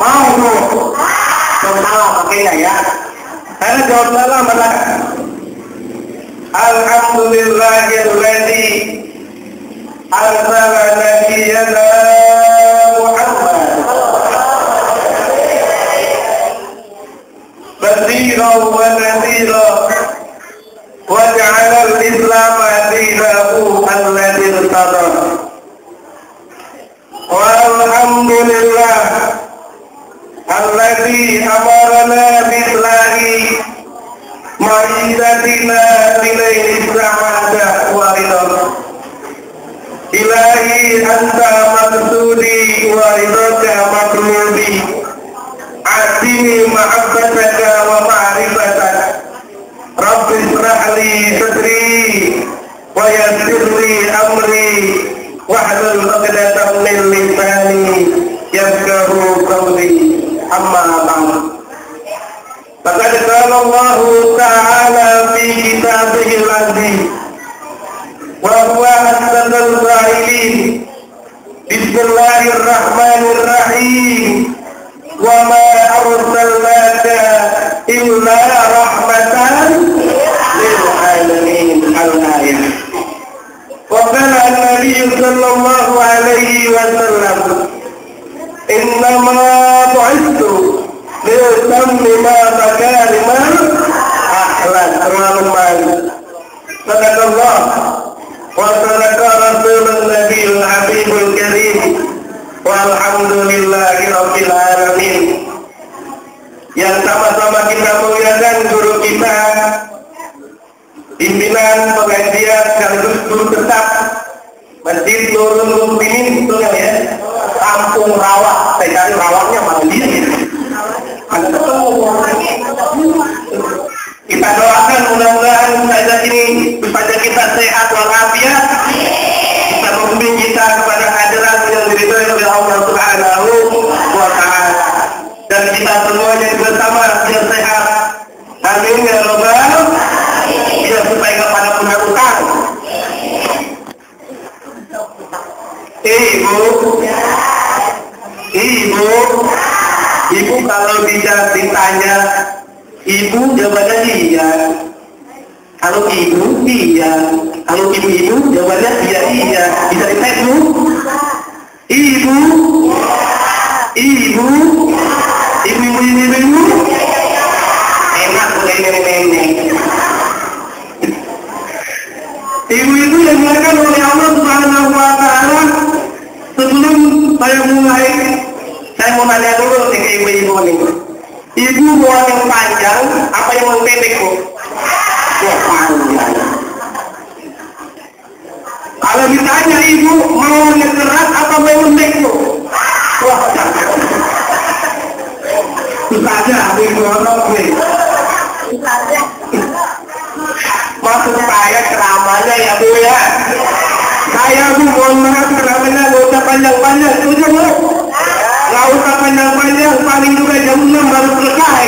Mau tuh? Salah pakainya ya. Karena jawab salah mana? Alhamdulillahilladzi arsala nabiyyana Muhammad basyiran wa nadhiran wa ja'ala al-Islam dinahu alladzi irtada. Walhamdulillah alladzi amarna billahi ma'idatina bilaihi sa'ada wa ridha. Ilahi anta maksudi wa ridhaka matlubi. Atini mahabbataka wa ma'rifataka. Rabbi israh li sadri wa yassir li amri wahlul 'uqdatam min lisani yafqahu qawli. Amma ba'd. Faqad qala Allah ta'ala fi kitabihil 'aziz wa huwa ahsanul qa'ilin. Bismillahirrahmanirrahim. Wa ma arsalnaka illa rahmatan lil alamin. Al-ayat. Wa qala an-nabiy sallallahu alaihi wasallam, innama bu'ithtu liutammima makarimal akhlaq. Sadaqallah wa sadaqa rasulun nabiyul habibul karim. Walhamdulillahi rabbil alamin. Yang sama-sama kita muliakan guru kita, pimpinan pengajian sekaligus guru tetap Masjid Nurul Mukminin, betul ya? Kampung Rawa. Saya cari rawaknya mana dia? Kita doakan mudah-mudahan saja ini supaya kita sehat walafiat, kita membimbing kita kepada hadirat yang diridhoi oleh Allah Subhanahu wa Ta'ala, dan kita semuanya bersama biar sehat. Amin ya rabbal biar supaya kepada punya utang. Ibu kalau bisa ditanya ibu jawabannya iya. Kalau ibu iya. Kalau ibu jawabannya iya. Bisa dites bu? Ibu enak boleh nenek. Ibu-ibu yang dimuliakan oleh Allah Subhanahu wa Ta'ala, sebelum saya mulai, saya mau nanya dulu ke ibu-ibu nih. Ibu mau yang panjang apa yang mau pendek bu? Yang panjang. Kalau ditanya ibu mau yang keras apa mau pendek bu? Wah, susah aja ibu orang nih. Maksud saya ceramahnya ya bu ya. Saya bu mohon maaf ceramahnya gak usah panjang-panjang, setuju bu? Gak usah panjang-panjang, paling juga jam 6 baru selesai.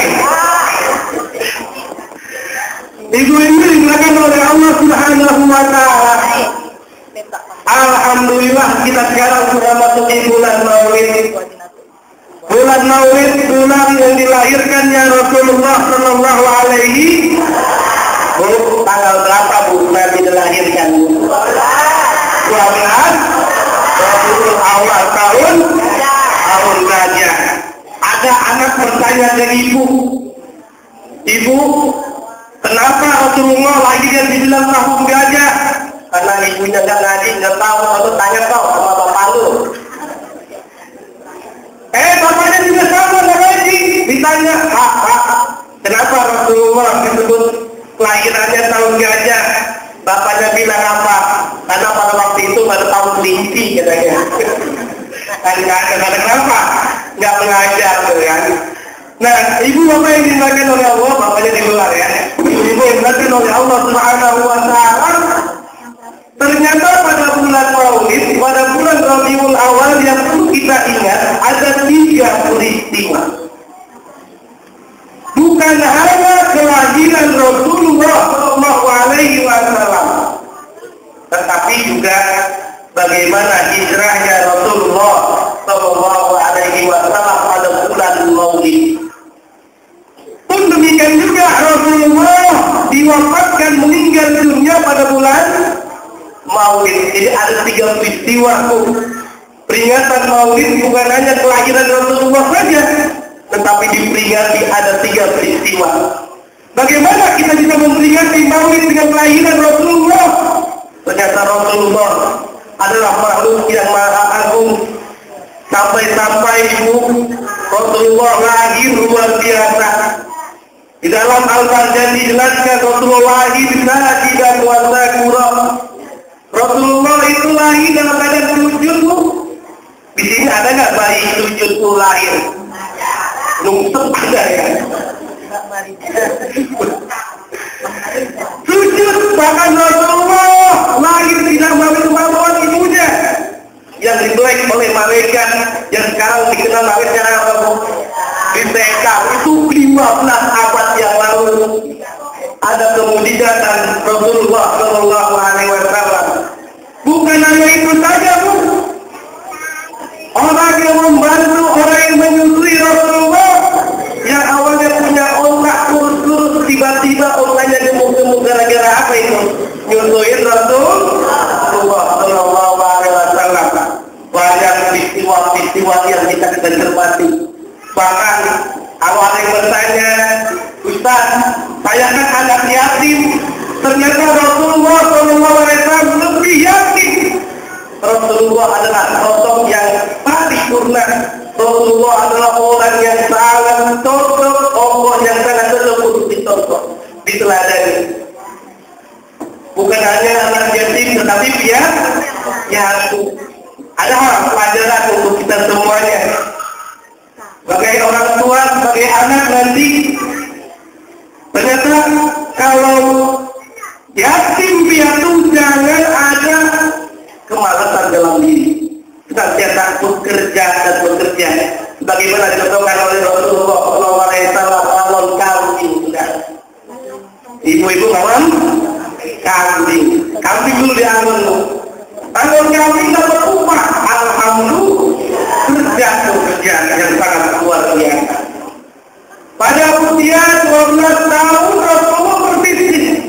Ibu-ibu dimuliakan oleh Allah Subhanahu wa Ta'ala. Alhamdulillah kita sekarang sudah masuk di bulan Maulid. Bulan Maulid, bulan yang dilahirkannya Rasulullah Sallallahu Alaihi. Bu, tanggal berapa bu Nabi dilahirkan? 12 awal tahun gajah. Ada anak bertanya ke ibu, kenapa Rasulullah lahirnya dibilang tahun gajah? Karena ibunya nggak ngaji, nggak tahu, lalu tanya kau sama bapak lu. Bapaknya juga sama nggak ngaji, ditanya, kenapa Rasulullah disebut kelahirannya tahun gajah? Bapaknya bilang apa? Karena pada waktu itu pada tahun kelinci katanya. Kan kenapa? Nggak mengajar kan? Nah, ibu bapak yang dimakan oleh Allah, bapaknya di luar ya. Ibu yang dimakan oleh Allah Subhanahu wa Ta'ala. Ternyata pada bulan Maulid, pada bulan Rabiul Awal yang perlu kita ingat ada 3 peristiwa. Bukan hanya kelahiran Rasulullah Shallallahu Alaihi Wasallam, tetapi juga bagaimana hijrahnya Rasulullah Shallallahu Alaihi Wasallam pada bulan peristiwa. Peringatan Maulid bukan hanya kelahiran Rasulullah saja, tetapi diperingati ada 3 peristiwa. Bagaimana kita bisa memperingati Maulid dengan kelahiran Rasulullah? Ternyata Rasulullah adalah makhluk yang maha agung. Sampai-sampai Rasulullah lahir luar biasa. Di dalam Al-Baqarah dijelaskan Rasulullah lahir dan wasakura. Rasulullah itu lahir dalam keadaan sujud. Di sini ada nggak bayi sujud itu lahir? Nungsep ada ya. Sujud, bahkan Rasulullah lahir tidak melalui kemampuan ibunya yang dibelek oleh malaikat yang sekarang dikenal malaikatnya apa? Disekap. Itu 15 abad yang lalu ada kemujizatan Rasulullah Shallallahu Alaihi Wasallam. Bukan hanya itu saja, Bu. Orang yang membantu, orang yang menyusui Rasulullah yang awalnya punya otak kurus-kurus, tiba-tiba otaknya gemuk-gemuk gara-gara apa itu? Nyusuin Rasulullah Shallallahu Alaihi Wasallam. Banyak peristiwa-peristiwa yang kita cermati. Bahkan awalnya bertanya, Ustaz, saya kan anak yatim. Ternyata Rasulullah Shallallahu Alaihi Wasallam lebih yatim. Rasulullah adalah sosok yang paripurna. Rasulullah adalah orang yang sangat cocok, Allah yang sangat cocok untuk dicontoh, diteladani. Bukan hanya anak yatim, tetapi piatu. Ada pelajaran untuk kita semuanya. Sebagai orang tua, sebagai anak nanti, ternyata kalau yatim piatu jangan ada kemalasan dalam diri. Senantiasa bekerja dan bekerja. Sebagaimana dicontohkan oleh Rasulullah SAW, alon kambing sudah. Ibu-ibu kawan, kambing dulu dialon. Alon kambing dapat upah. Alhamdulillah, kerja yang sangat luar biasa. Pada usia 12 tahun Rasulullah berbisnis.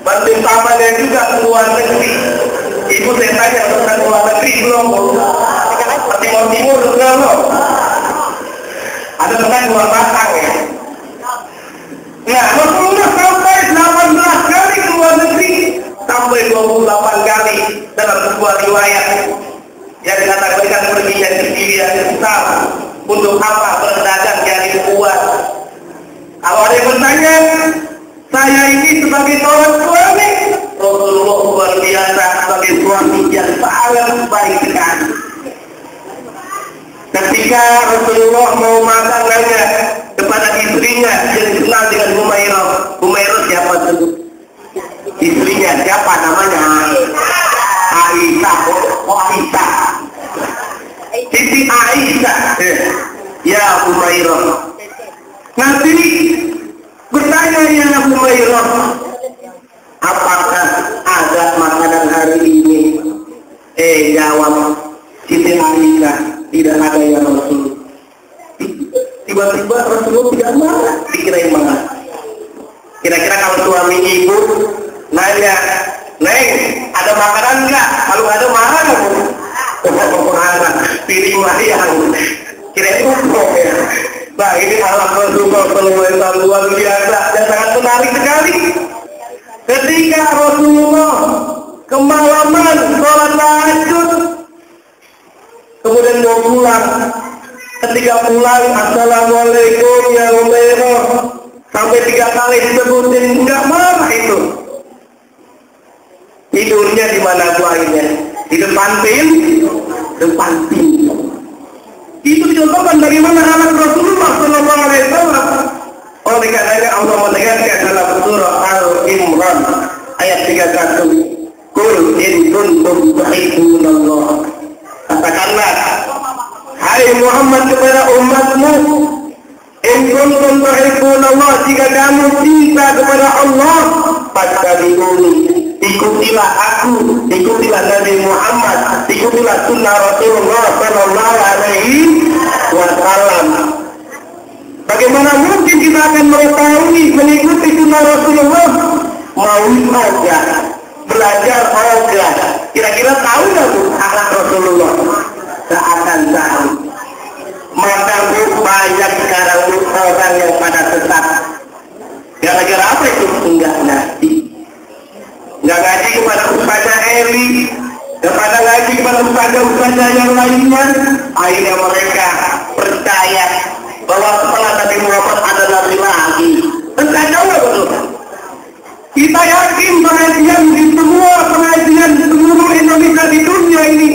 Bantuin pamannya juga keluar negeri. Ibu saya tanya tentang luar negeri belum? Timur belum? Ada tentang luar batang ya? Nah, Rasulullah sampai 18 kali keluar negeri, sampai 28 kali dalam sebuah riwayat yang dikatakan perginya ke Syria besar. Untuk apa berdagang dari kuat? Awalnya bertanya, saya ini sebagai seorang suami, Rasulullah luar biasa sebagai suami yang sangat baik sekali. Ketika Rasulullah mau makan nanya kepada istrinya yang dikenal dengan Humairah. Humairah siapa itu? Istrinya siapa namanya? Aisyah. Oh Aisyah. Siti Aisyah. Ya Humairah. Nanti bertanya ya Humairah, apakah ada makanan hari ini? Jawab Siti Aisyah, tidak ada ya Rasul. Tiba-tiba Rasulullah tidak marah, dikirain marah. Kira-kira kalau suami ibu nanya, Neng, ada makanan enggak? Kalau ada marah nggak? Marah, pilih yang kira-kira ya. Nah ini alam Rasulullah SAW luar biasa dan sangat menarik sekali. Ketika Rasulullah kemalaman sholat tahajud, kemudian mau pulang. Ketika pulang, Assalamualaikum ya Umairah, sampai 3 kali disebutin, nggak marah itu. Tidurnya di mana buahnya? Di depan pintu. Itu dicontohkan bagaimana anak Rasulullah Sallallahu Alaihi Wasallam. Oleh karenanya Allah menegaskan dalam surah Al-Imran ayat 31, Qul in kuntum tuhibbunallah. Katakanlah, hai Muhammad kepada umatmu, in kuntum tuhibbunallah, jika kamu cinta kepada Allah, fattabi'uni, ikutilah aku, ikutilah Nabi Muhammad, ikutilah sunnah Rasulullah Sallallahu Alaihi Wasallam. Bagaimana mungkin kita akan mengetahui mengikuti sunnah Rasulullah? Mau saja, belajar saja, Kira-kira tahu nggak Bu akhlak Rasulullah? Nggak akan tahu. Maka Bu, banyak sekarang Bu orang yang pada sesat. Gara-gara apa itu? Enggak ngaji. Enggak ngaji kepada ustazah Eli, kepada ngaji kepada ustazah yang lainnya. Akhirnya mereka percaya bahwa setelah Nabi Muhammad ada Nabi lagi. Percaya nggak betul? Kita yakin pengajian di semua pengajian seluruh Indonesia di dunia ini,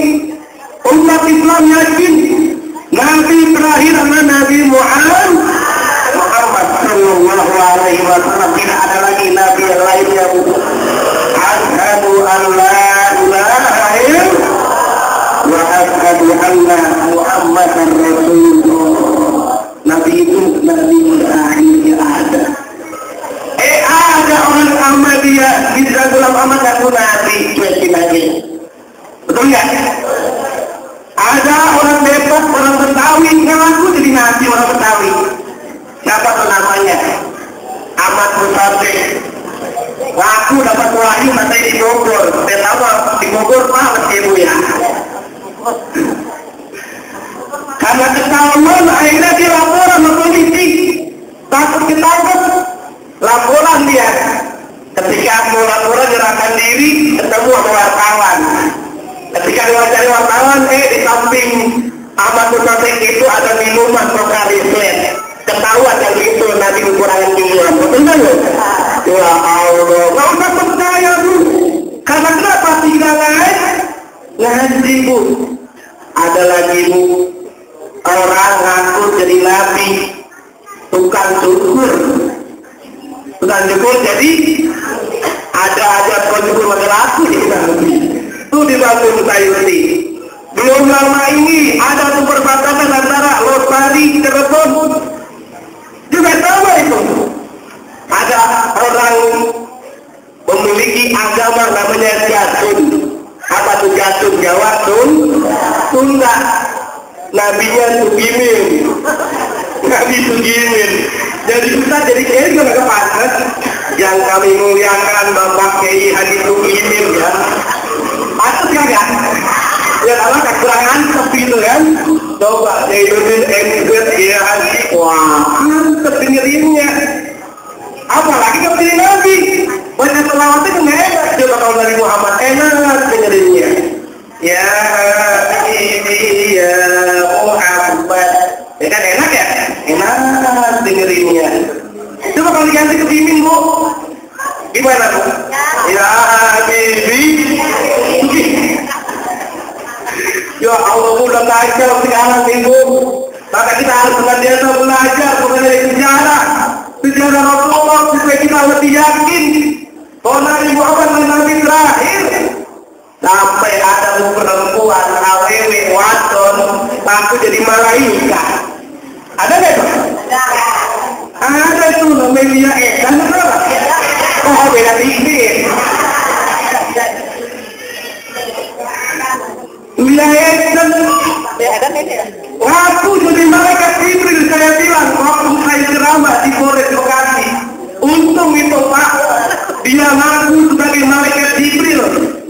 umat Islam yakin Nabi terakhir adalah Nabi Muhammad Sallallahu Alaihi Wasallam. Tidak ada lagi Nabi yang lainnya. Asyhadu an la ilaha illallah wa asyhadu anna Muhammadar Rasulullah. Nabi itu Nabi terakhir ada. Ada orang Ahmadiyah di dalam Ahmad aku Nabi cuekin aja. Betul nggak? Ada orang Depok, orang Betawi ngaku jadi Nabi orang Betawi. Siapa tuh namanya? Ahmad Musabe. Ngaku dapat wahyu katanya di Bogor. Saya tahu di Bogor banget ibu ya. Karena ketahuan akhirnya dia lapor sama polisi. Takut ketangkep. Laporan dia. Ketika mau laporan nyerahkan diri, ketemu sama wartawan. Ketika diwawancari wartawan, di samping Ahmad Musabe itu ada minuman Pokarislet. Ketahuan yang itu Nabi kekurangan minuman. Betul nggak? Ya Allah, nggak usah percaya Bu. Karena kenapa tidak ngaji Bu? Ada lagi Bu, orang ngaku jadi Nabi, tukang cukur. Tukang cukur jadi ada aja tukang cukur pakai laku di Nabi. Itu di Bandung Sayuti. Belum lama ini ada tuh perbatasan antara Losari, Cirebon. Juga sama itu. Ada orang memiliki agama namanya Jatun. Apa tuh Jatun? Jawa Sunda. Nabinya Sugimin. Nabi Sugimin. Jadi kita jadi kiai juga gak pantas. Yang kami muliakan Bapak Kiai Haji Sugimin ya. Pantas gak ya? Ya kalau kekurangan sepi itu kan. Coba Zainuddin MZ Kiai Haji. Wah, kepinggirinnya. Apalagi kepingin Nabi. Banyak selawatnya kan enak. Coba kalau Nabi Muhammad enak kepinggirinnya. Ya ini ya Muhammad. Ya kan enak ya? Enak dengerinnya. Coba kalau diganti ke pimpin Bu, gimana Bu? Ya Habibi. Ya Allah udah kacau sekarang Ibu. Maka kita harus senantiasa belajar mengenai sejarah Rasulullah supaya kita lebih yakin bahwa Nabi Muhammad adalah Nabi terakhir. Sampai ada perempuan AWW wadon aku jadi malaikat. Ada nggak itu? Ada itu namanya Edan berapa? Oh beda dikit. Wilayah Edan. Waktu jadi malaikat Jibril saya bilang waktu saya ceramah di Polres Bekasi. Untung itu Pak, dia ngaku sebagai malaikat Jibril.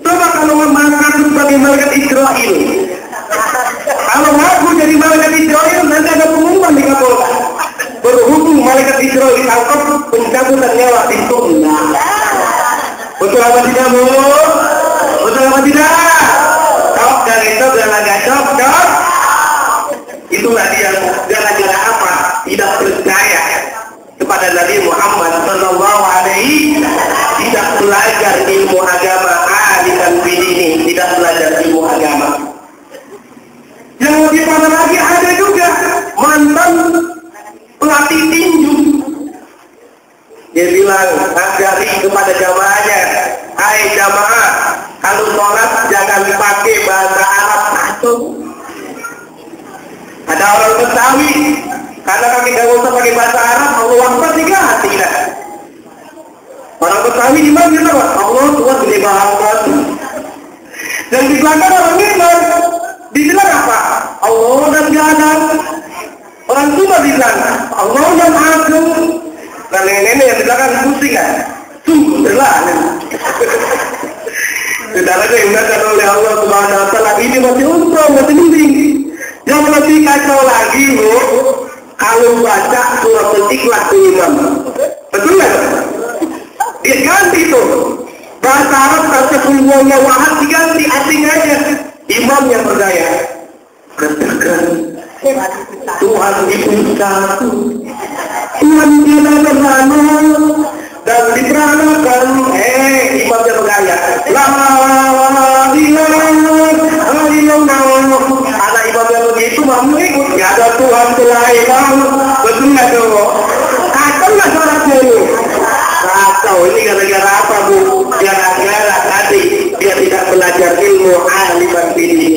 Coba kalau mengaku sebagai malaikat Israel. Kalau ngaku jadi malaikat Israel nanti ada pengumuman di Kapolda. Berhubung malaikat Israel ditangkap pencabutan nyawa di sunnah. Betul apa tidak Bu? Betul apa tidak? Cok dan itu gara-gara cok. Itulah dia gara-gara apa? Tidak percaya kepada Nabi Muhammad Sallallahu Alaihi, tidak belajar ilmu agama, dan bidini, tidak belajar ilmu agama. Yang lebih parah lagi ada juga mantan pelatih tinju. Dia bilang ngajari kepada jamaahnya, hai jamaah, kalau sholat jangan dipakai bahasa Arab satu. Ada orang Betawi, karena kami gak usah pakai bahasa Arab, Allah Akbar diganti lah. Orang Betawi gimana gitu Pak? Allah Tuhan gede banget. Dan di belakang orang Minang dibilang apa? Allah dan jalan. Orang Sunda bilang Allah yang agung. Dan nenek yang di belakang pusing kan? Sungguh berlalu. Sudah Saudara yang dimuliakan oleh Allah Subhanahu wa taala, ini masih untung, masih mending. Yang lebih kacau lagi Bu, kalau baca surah Al-Ikhlas ke imam. Betul nggak? Dia ganti tuh. Bahasa Arab kata kulwallahu wahad diganti artinya aja. Imam yang berdaya. Katakan Tuhan itu satu. Tuhan tidak bersama dan diperanakan. Imam yang berdaya. La ilaha illallah. Anak imam yang begitu mau ikut. Gak ada Tuhan selain Allah. Betul nggak tuh? Kacau nggak suratnya itu? Kacau. Ini gara-gara apa Bu? Gara-gara tadi dia tidak belajar ilmu aliman ini.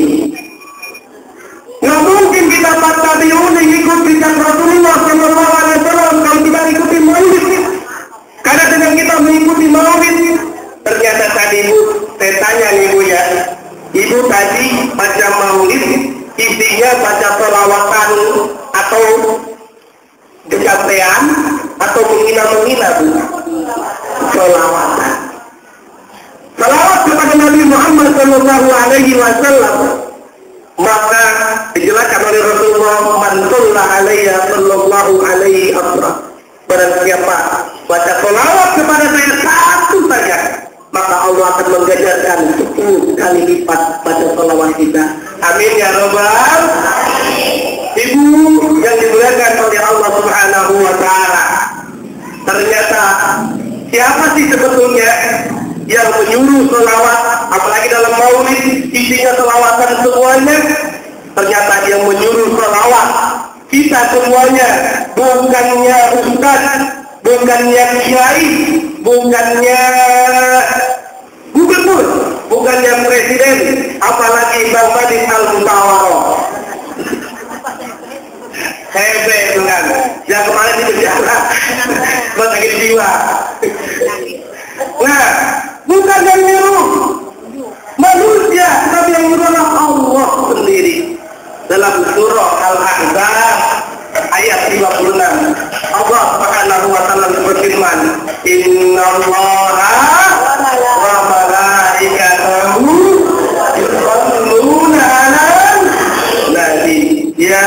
Nggak mungkin kita tabi'un ikut bijak Rasulullah Sallallahu Alaihi Wasallam kalau kita ikuti maulid. Karena dengan kita mengikuti maulid, ternyata tadi Bu, saya tanya nih Bu ya, Ibu tadi baca maulid, isinya baca selawatan atau kecapean atau menghina-menghina Bu? Selawatan. Salawat kepada Nabi Muhammad Sallallahu Alaihi Wasallam. Maka dijelaskan oleh Rasulullah, man shalla alayya sallallahu alaihi wasallam. Barang siapa baca selawat kepada saya satu saja, maka Allah akan mengganjarkan 10 kali lipat baca selawat kita. Amin ya rabbal. Ibu yang dimuliakan oleh Allah Subhanahu wa taala. Ternyata siapa sih sebetulnya yang menyuruh selawat, apalagi dalam maulid isinya selawatan semuanya? Ternyata yang menyuruh selawat kita semuanya, bukannya ustaz, bukannya kiai, bukannya gubernur, bukannya presiden, apalagi Bang Madin Al-Mutawaroh. Hebat itu kan, yang kemarin di penjara, sakit jiwa. Nah, bukan yang nyuruh manusia, tapi yang nyuruh Allah sendiri. Dalam surah Al-Ahzab ayat 36, Allah Subhanahu wa taala berfirman, "Innallaha wa malaikatahu yusholluna 'alan nabi ya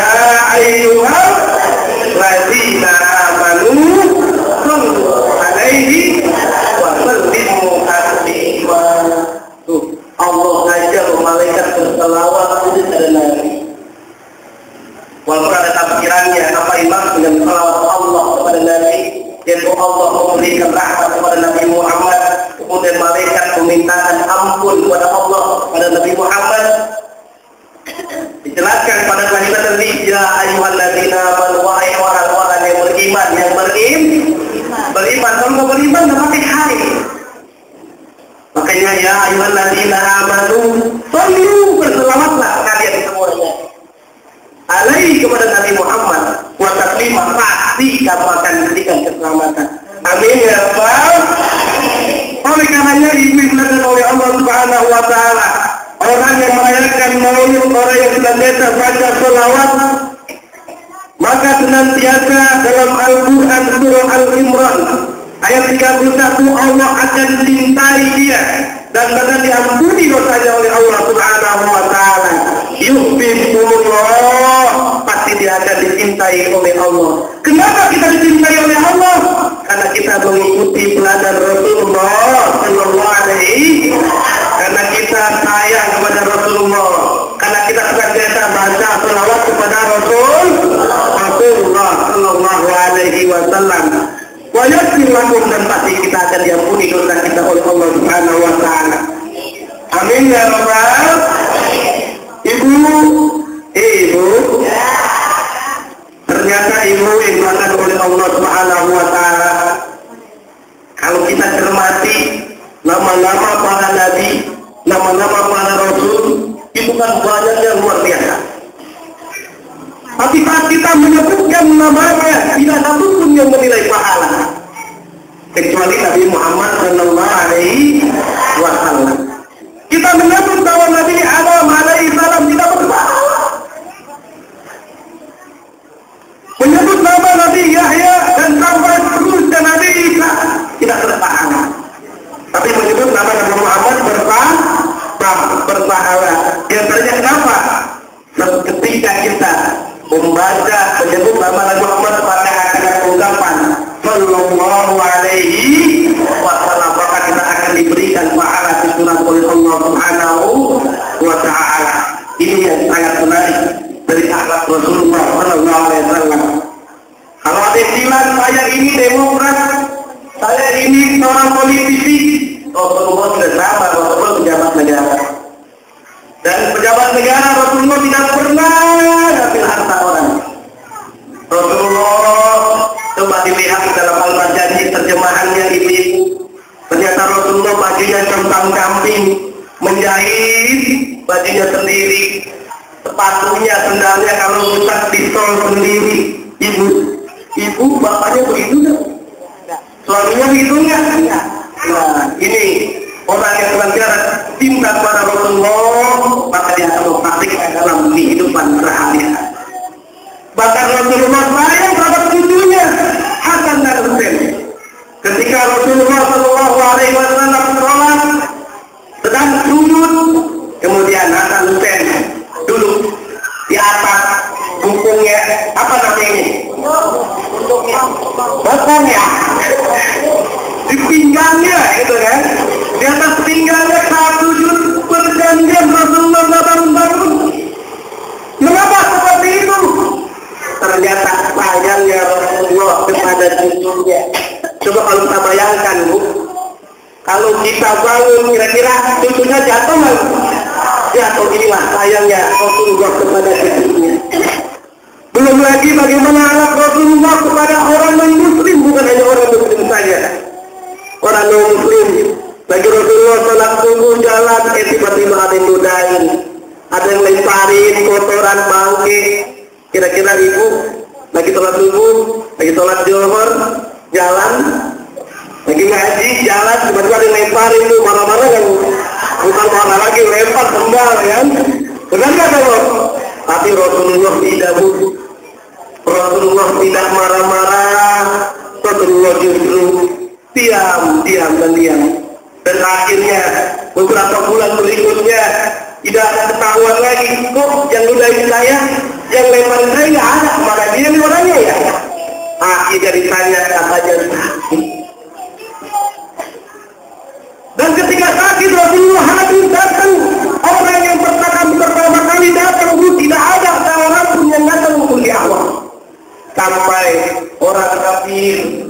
ayyuhal ladzina amanu shallu 'alaihi wa sallimu taslima." Allah ajar malaikat berselawat kepada Nabi. Walaupun ada tafsirannya apa imam dengan salawat Allah kepada Nabi, yaitu Allah memberikan rahmat kepada Nabi Muhammad, kemudian malaikat memintakan ampun kepada Allah kepada Nabi Muhammad. Dijelaskan pada kalimat tadi, ya ayyuhalladzina amanu, wahai orang-orang yang beriman, beriman. Kalau mau beriman nggak pakai hari. Makanya ya ayyuhalladzina amanu, sallu, berselawatlah kalian semuanya alaihi kepada Nabi Muhammad wa taslima, pasti kamu akan diberikan keselamatan. Amin ya rabbal. Oleh karenanya ibu dimuliakan oleh Allah Subhanahu wa taala, orang yang merayakan maulid, orang yang senantiasa baca selawat, maka senantiasa dalam Al-Quran surah Al-Imran ayat 31 Allah akan cintai dia dan bahkan diampuni dosanya oleh Allah Subhanahu wa taala. Yuhibbuhullah, pasti dia akan dicintai oleh Allah. Kenapa kita dicintai oleh Allah? Karena kita mengikuti teladan Rasulullah sallallahu alaihi, karena kita sayang kepada Rasulullah, karena kita senantiasa baca selawat kepada Rasulullah sallallahu alaihi wasallam. Wa yaghfir lakum, dan pasti kita akan diampuni dosa kita oleh Allah Subhanahu wa taala. Amin ya rabbal. Ibu, ternyata ibu yang dimakan oleh Allah Subhanahu wa taala. Kalau kita cermati nama-nama para nabi, nama-nama para rasul, itu kan banyaknya luar biasa. Tapi saat kita menyebutkan namanya, tidak satu pun yang menilai pahala, kecuali Nabi Muhammad sallallahu alaihi wasallam. Kita menyebut bahwa Nabi Adam alaihi salam tidak berpahala. Menyebut nama Nabi Yahya dan sampai terusnya Nabi Isa tidak berpahala. Tapi menyebut nama Nabi Muhammad berpahala. membaca, menyebut nama Nabi Muhammad pada akan ungkapan Sallallahu Alaihi Wasallam, maka kita akan diberikan pahala susunan oleh Allah Subhanahu wa Ta'ala. Ini yang sangat menarik dari akhlak Rasulullah Sallallahu Alaihi Wasallam. Kalau ada yang bilang saya ini demokrat, saya ini seorang politisi, Rasulullah sudah sama, Rasulullah pejabat negara. Dan pejabat negara Rasulullah tidak pernah ngambil harta orang. Rasulullah coba dilihat dalam Al-Majani terjemahannya ibu-ibu. Ternyata Rasulullah bajunya centang kambing, menjahit bajunya sendiri, sepatunya, sendalnya kalau rusak distol sendiri. Ibu bapaknya begitu nggak? Suaminya begitu nggak? Nah, ini orang yang senantiasa cinta kepada Rasulullah, maka dia akan mempraktikkan dalam kehidupan sehari-hari. Bahkan Rasulullah sayang terhadap cucunya Hasan dan Husain. Ketika Rasulullah Shallallahu Alaihi Wasallam sholat sedang sujud, kemudian Hasan Husain duduk di atas bukunya, apa namanya ini? Bukunya di pinggangnya, itu kan? Di atas pinggangnya saat sujud berjanjian Rasulullah bangun-bangun. Mengapa seperti itu? Ternyata sayangnya Rasulullah kepada cucunya. Coba kalau kita bayangkan, Bu, kalau kita bangun kira-kira cucunya jatuh nggak? Jatuh. Inilah sayangnya Rasulullah kepada cucunya. Belum lagi bagaimana anak Rasulullah kepada orang non-muslim, bukan hanya orang muslim saja, orang non-muslim. Bagi Rasulullah sholat subuh jalan, tiba-tiba ada yang ludahin, ada yang lemparin kotoran bangke. Kira-kira ibu lagi sholat subuh, lagi sholat zuhur, jalan, lagi ngaji, jalan, tiba-tiba ada yang lemparin tuh, marah-marah kan? Bukan marah lagi, lempar sendal kan? Benar nggak kalau? Tapi Rasulullah tidak, Bu. Rasulullah tidak marah-marah. Rasulullah justru diam dan diam. Dan akhirnya beberapa bulan berikutnya tidak ada ketahuan lagi. Kok yang ludahin saya, yang lemparin saya nggak ada, mana dia nih orangnya ya? Akhirnya ditanya, katanya sakit. Dan ketika sakit Rasulullah hadir datang, orang yang pertama kali datang itu tidak ada seorang pun yang datang untuk di awal. Sampai orang kafir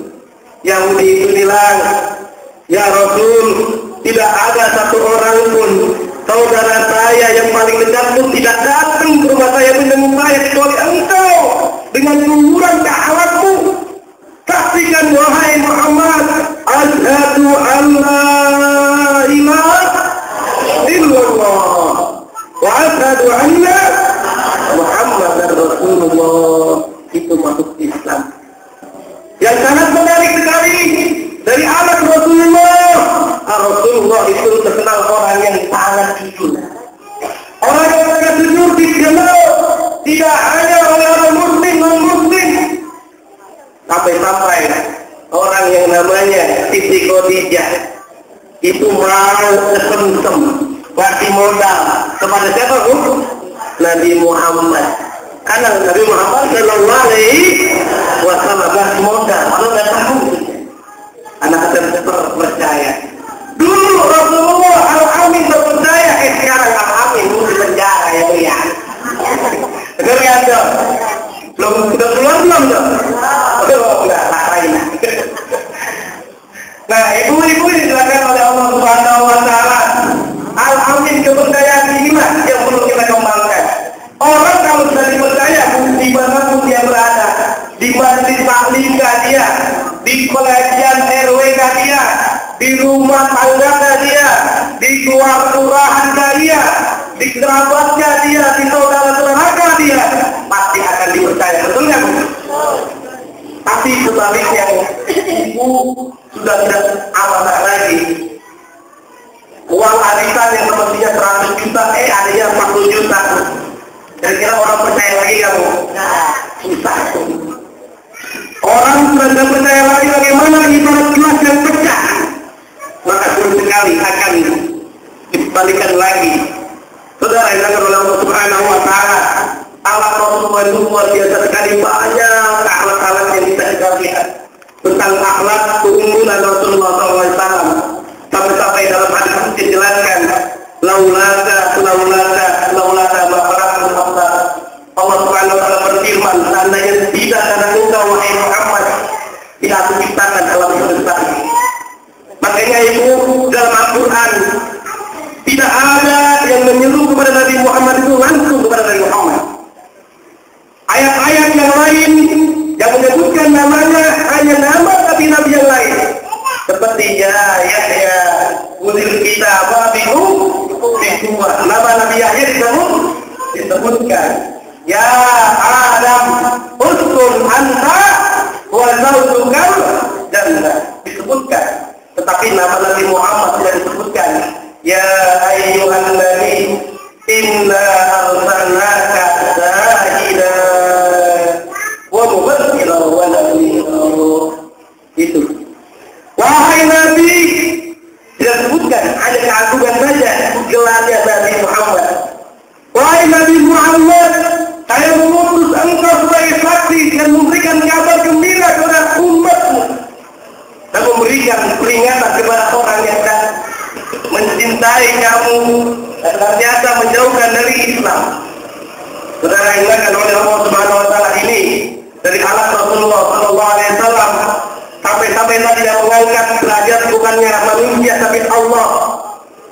Yahudi itu bilang, ya Rasul, tidak ada satu orang pun saudara saya yang paling dekat pun tidak datang ke rumah saya menjenguk saya kecuali engkau dengan lumuran dakwahmu. Saksikan wahai Muhammad, asyhadu an la ilaha illallah wa asyhadu anna Muhammadar Rasulullah. Itu masuk Islam. Yang sangat menarik sekali dari anak Rasulullah, Rasulullah itu terkenal orang yang sangat jujur. Orang yang sangat jujur dikenal tidak hanya oleh orang muslim, non-muslim, sampai orang yang namanya Siti Khadijah itu mau kesem-sem ngasih modal kepada siapa, Bu? Nabi Muhammad. Karena Nabi Muhammad Sallallahu Alaihi Wasallam ngasih modal, kalau nggak tahu, anak kecil percaya. Dulu Rasulullah Al-Amin percaya, sekarang Al-Amin di penjara ya, Bu ya. Benar nggak dong? Sudah keluar belum dong? Oh, enggak, lain. Nah, ibu-ibu dijelaskan oleh Allah Subhanahu Wa Taala. Al-Amin kepercayaan inilah yang perlu kita kembangkan. Orang kalau sudah dipercaya, di mana pun dia berada, di masjid taklika dia, di pengajian RW dia, di rumah tangga dia, di kelurahan dia, di kerabatnya dia, di saudara-saudara dia, pasti akan dipercaya. Betul nggak, Bu? Tapi sebaliknya, ibu sudah tidak amanah lagi. Uang arisan yang semestinya 100 juta, adanya 40 juta. Kira-kira orang percaya lagi kamu? Susah. Orang sudah tidak percaya lagi bagaimana ibarat gelas yang pecah. Maka sulit sekali akan dikembalikan lagi. Saudara yang oleh Allah Subhanahu Wa Taala, Allah itu luar biasa sekali, banyak akhlak-akhlak yang kita lihat tentang akhlak keunggulan Rasulullah SAW. Sampai-sampai dalam hadis dijelaskan, laulaka maqalatul akhlak. Allah Subhanahu wa taala berfirman, seandainya tidak ada engkau wahai Muhammad, tidak aku ciptakan alam semesta. Makanya itu dalam Al-Quran tidak ada yang menyeru kepada Nabi Muhammad itu langsung kepada Nabi Muhammad. Ayat-ayat yang lain yang menyebutkan namanya hanya nama nabi-nabi yang lain. Seperti Yahya, Ulil Kitab, Wabihu, nama Nabi Yahya disebutkan. Ya Adam, uskun anta wa zawjukal jannah, disebutkan. Tetapi nama Nabi Muhammad tidak disebutkan. Ya ayyuhan nabi, inna arsalnaka syahidan wa mubashiran wa nadhiran. Itu. Wahai Nabi, tidak disebutkan, hanya keagungan saja gelarnya Nabi Muhammad. Wahai Nabi Muhammad, saya mengutus engkau sebagai saksi dan memberikan kabar gembira kepada umatmu dan memberikan peringatan kepada orang yang mencintai kamu dan ternyata menjauhkan dari Islam. Saudara ingatkan oleh Allah Subhanahu wa taala ini dari akhlak Rasulullah sallallahu alaihi wasallam, sampai-sampai tadi yang mengangkat derajat bukannya manusia tapi Allah.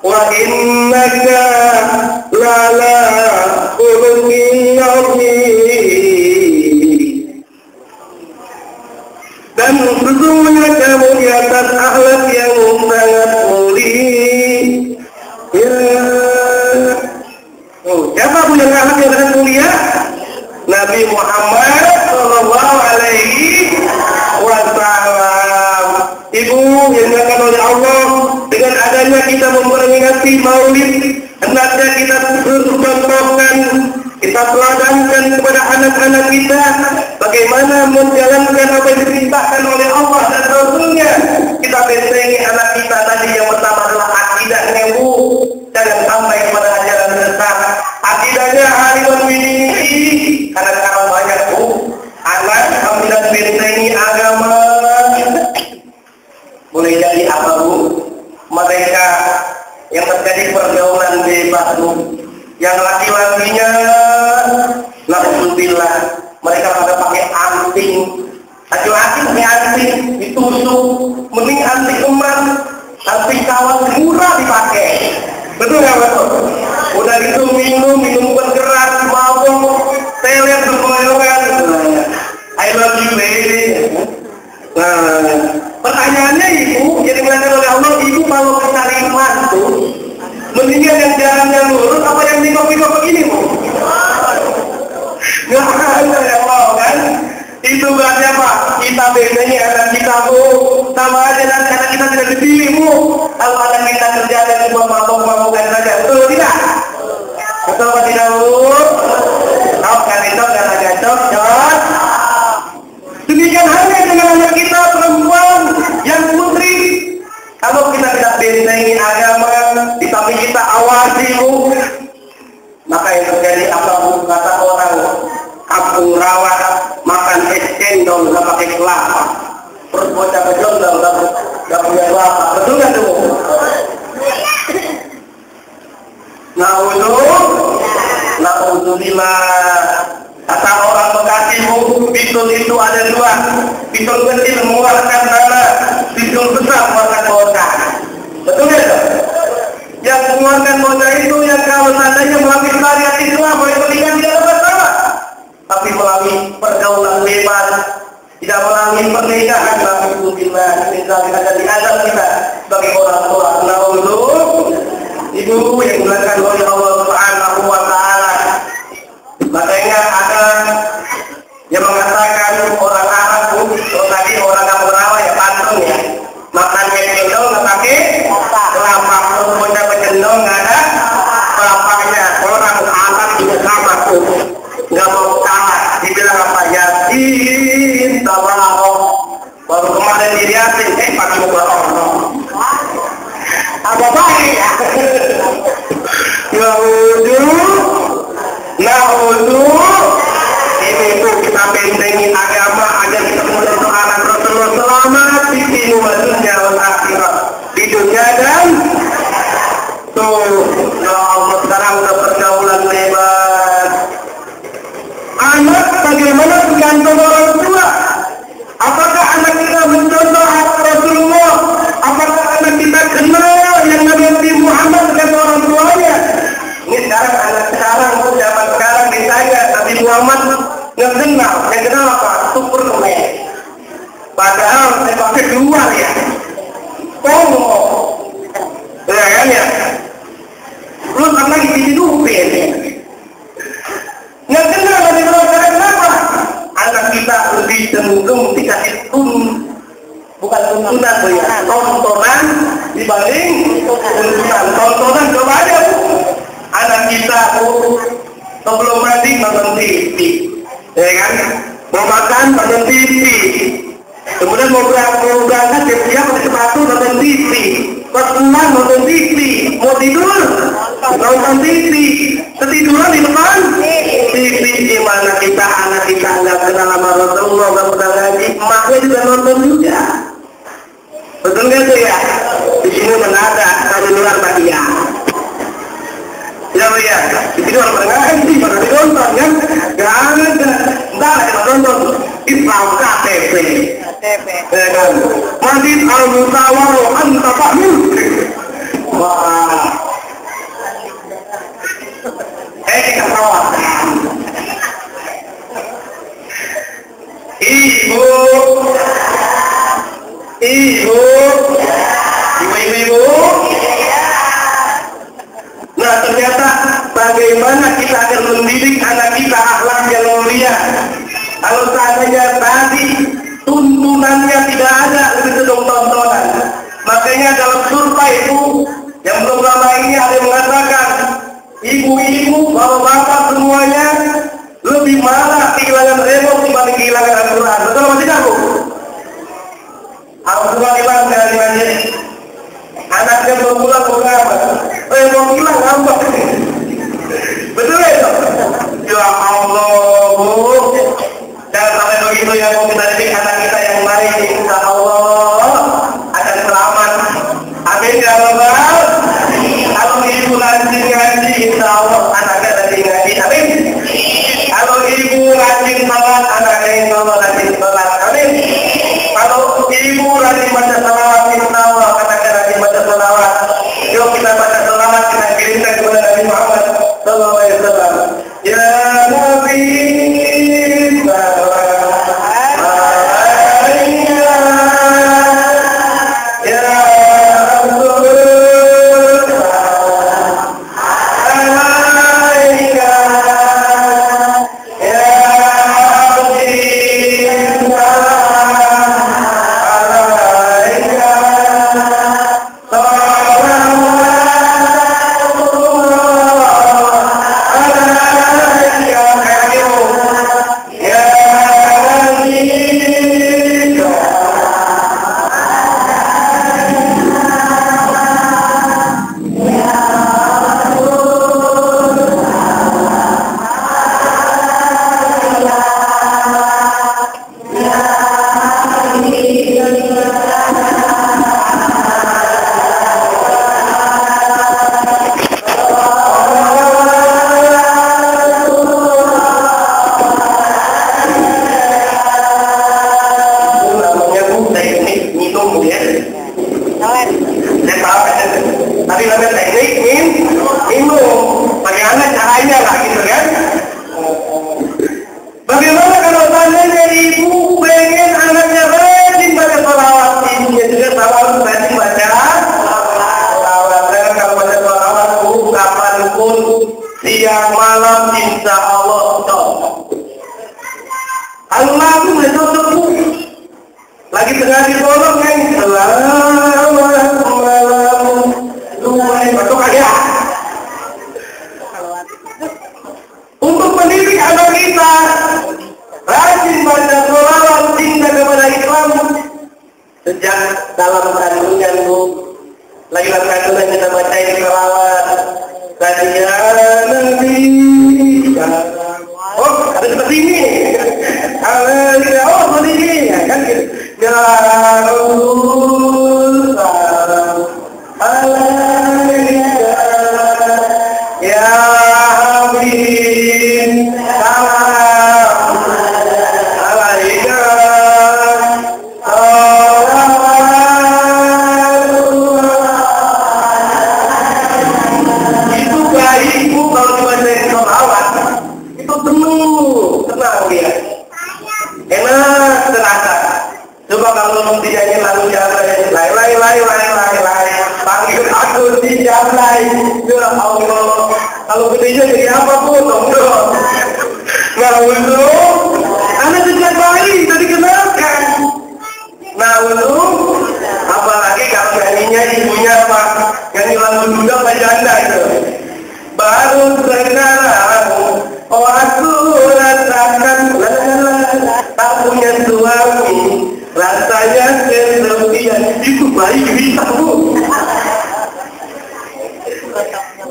Wa innaka lala khuluqin azim, dan sesungguhnya kamu di atas akhlak yang sangat mulia. Siapa punya akhlak yang sangat mulia? Nabi Muhammad sallallahu alaihi wasallam. Ibu yang dilakukan oleh Allah, dengan adanya kita memperingati Maulid, hendaknya kita contohkan, kita teladankan kepada anak-anak kita bagaimana menjalankan apa yang diperintahkan oleh Allah dan Rasulnya. Kita bentengi anak kita tadi. Yang pertama adalah akidahnya, Bu. Jangan sampai kepada ajaran sesat. Akidahnya alimun bidinihi, karena sekarang banyak, Bu, anak ambil bentengi agama. Boleh jadi apa, Bu? Mereka yang terjadi pergaulan bebas, Bu. Yang laki-lakinya, alhamdulillah, mereka pada pakai anting. Laki-laki pakai anting, ditusuk. Mending anting emas, anting kawan murah dipakai. Betul nggak, betul? Udah gitu minum bergerak, mabuk, teler bergoyongan. I love you, baby. Nah, pertanyaannya, Ibu, yang dilakukan oleh Allah, Ibu kalau mencari mantu, mendingan yang jalannya lurus apa yang dikok-kok ini, Bu? Nggak ada yang mau, kan? Itu berarti apa? Kita bedanya anak kita, Bu. Sama aja nanti anak kita tidak dipilih, Bu. Kalau anak kita kerja dan cuma mabuk-mabukan saja, betul tidak? Betul apa tidak, Bu? Tahu kan itu karena gacok, John? Demikian halnya dengan anak kita perempuan yang putri. Kalau kita tidak bentengi agama, di samping kita awasi, Bu, maka yang terjadi apa, Bu? Kata orang kampung rawa, makan es cendol nggak pakai kelapa. Perut bocah kejondol nggak punya kelapa. Betul nggak, Bu? Na'udzubillah. Kata orang Bekasi, Bu, pitul itu ada dua. Pitul kecil mengeluarkan tanah, pitul besar mengeluarkan bocah. Betul ya? Yang mengeluarkan bocah itu yang kalau seandainya melalui syariat Islam, boleh berikan tidak ada masalah. Tapi melalui pergaulan bebas, tidak melalui pernikahan, alhamdulillah, misalnya ada di azab kita bagi orang tua. Ibu yang dilakukan oleh Allah Subhanahu wa taala. Makanya ada yang mengatakan orang Arab, Bu, kalau tadi orang kampung rawa ya pantun ya, makan cendol nggak pakai kelapa, kalau bocah cendol nggak ada kelapanya. Orang Arab juga sama, tuh, nggak mau kalah. Dibilang apa? Yasin tabarok. Baru kemarin diriasin, pakai mubarok. Apa baik ya? Anak bagaimana tergantung orang tua. Apakah anak kita mencontoh Rasulullah? Apakah anak kita kenal yang Nabi Muhammad dengan orang tuanya? Ini sekarang anak sekarang, zaman sekarang ditanya Nabi Muhammad nggak kenal. Yang kenal apa? Super kemen. Padahal saya pakai keluar ya. Pongo. Ya kan ya? Lu sama lagi dihidupin. Nggak kenal Nabi Muhammad. Kenapa? Anak kita lebih cenderung dikasih bukan tuntunan ya, tontonan dibanding tuntunan. Tontonan coba aja anak kita sebelum mandi nonton TV, ya kan? Mau makan nonton TV, kemudian mau berangkat siap-siap pakai sepatu nonton TV, pas pulang nonton TV, mau tidur nonton TV, ketiduran di depan TV. Gimana kita anak kita nggak kenal sama Rasulullah, nggak pernah ngaji, emaknya juga nonton juga. Betul nggak tuh ya? Di sini mana ada kalau luar bahagia. Ya ya, di sini orang ngaji, pada ditonton kan? Gak ada, nggak ada nonton Islam KTP. Ya kan? Masjid Al-Mutawaro Antapahmu. Wah. Kita tawarkan. Ibu, nah ternyata bagaimana kita akan mendidik anak kita akhlak yang mulia kalau seandainya tadi tuntunannya tidak ada, lebih cenderung tontonan. Makanya dalam survei itu yang belum lama ini ada yang mengatakan ibu-ibu, bapak-bapak semuanya lebih marah kehilangan remote dibanding kehilangan Al-Quran. Betul apa tidak, Bu? Al-Quran hilang dari mana? Anaknya belum pulang berapa? Remote hilang ngambek. Betul ya? Ya Allah, Bu. Dan sampai begitu yang mau kita didik anak kita yang baik, insya Allah akan selamat. Amin ya Rabbal. Kalau ibu nanti ngaji, insya Allah anaknya nanti ngaji. Amin. Kalau ibu rajin salat, anaknya insya Allah rajin salat. Amin. Kalau ibu rajin baca salawat, insya Allah anaknya rajin baca salawat. Yuk kita baca salawat, kita kirimkan kepada Nabi Muhammad sallallahu alaihi wasallam. Ya Nabi siang malam insya Allah Allah itu besok lagi tengah ditolong kan untuk mendidik anak kita rajin baca sholawat cinta kepada Islam sejak dalam kandungan, Bu. Lagi dalam kandungan kita baca sholawat Kadiya Nabi. Oh, ada seperti ini. Oh, seperti ini. Kan gitu. Ya Rasulullah alaika ya Habib salam Ablay. Ya Allah, kalau gedenya jadi apa pun, dong. Nah untuk anak sejak bayi tadi kenalkan. Nah untuk apalagi kalau nyanyinya ibunya apa? Nyanyi lagu duda apa janda itu? Baru sekarang, oh aku rasakan tak punya suami, rasanya kesepian. Itu bayi bisa bu.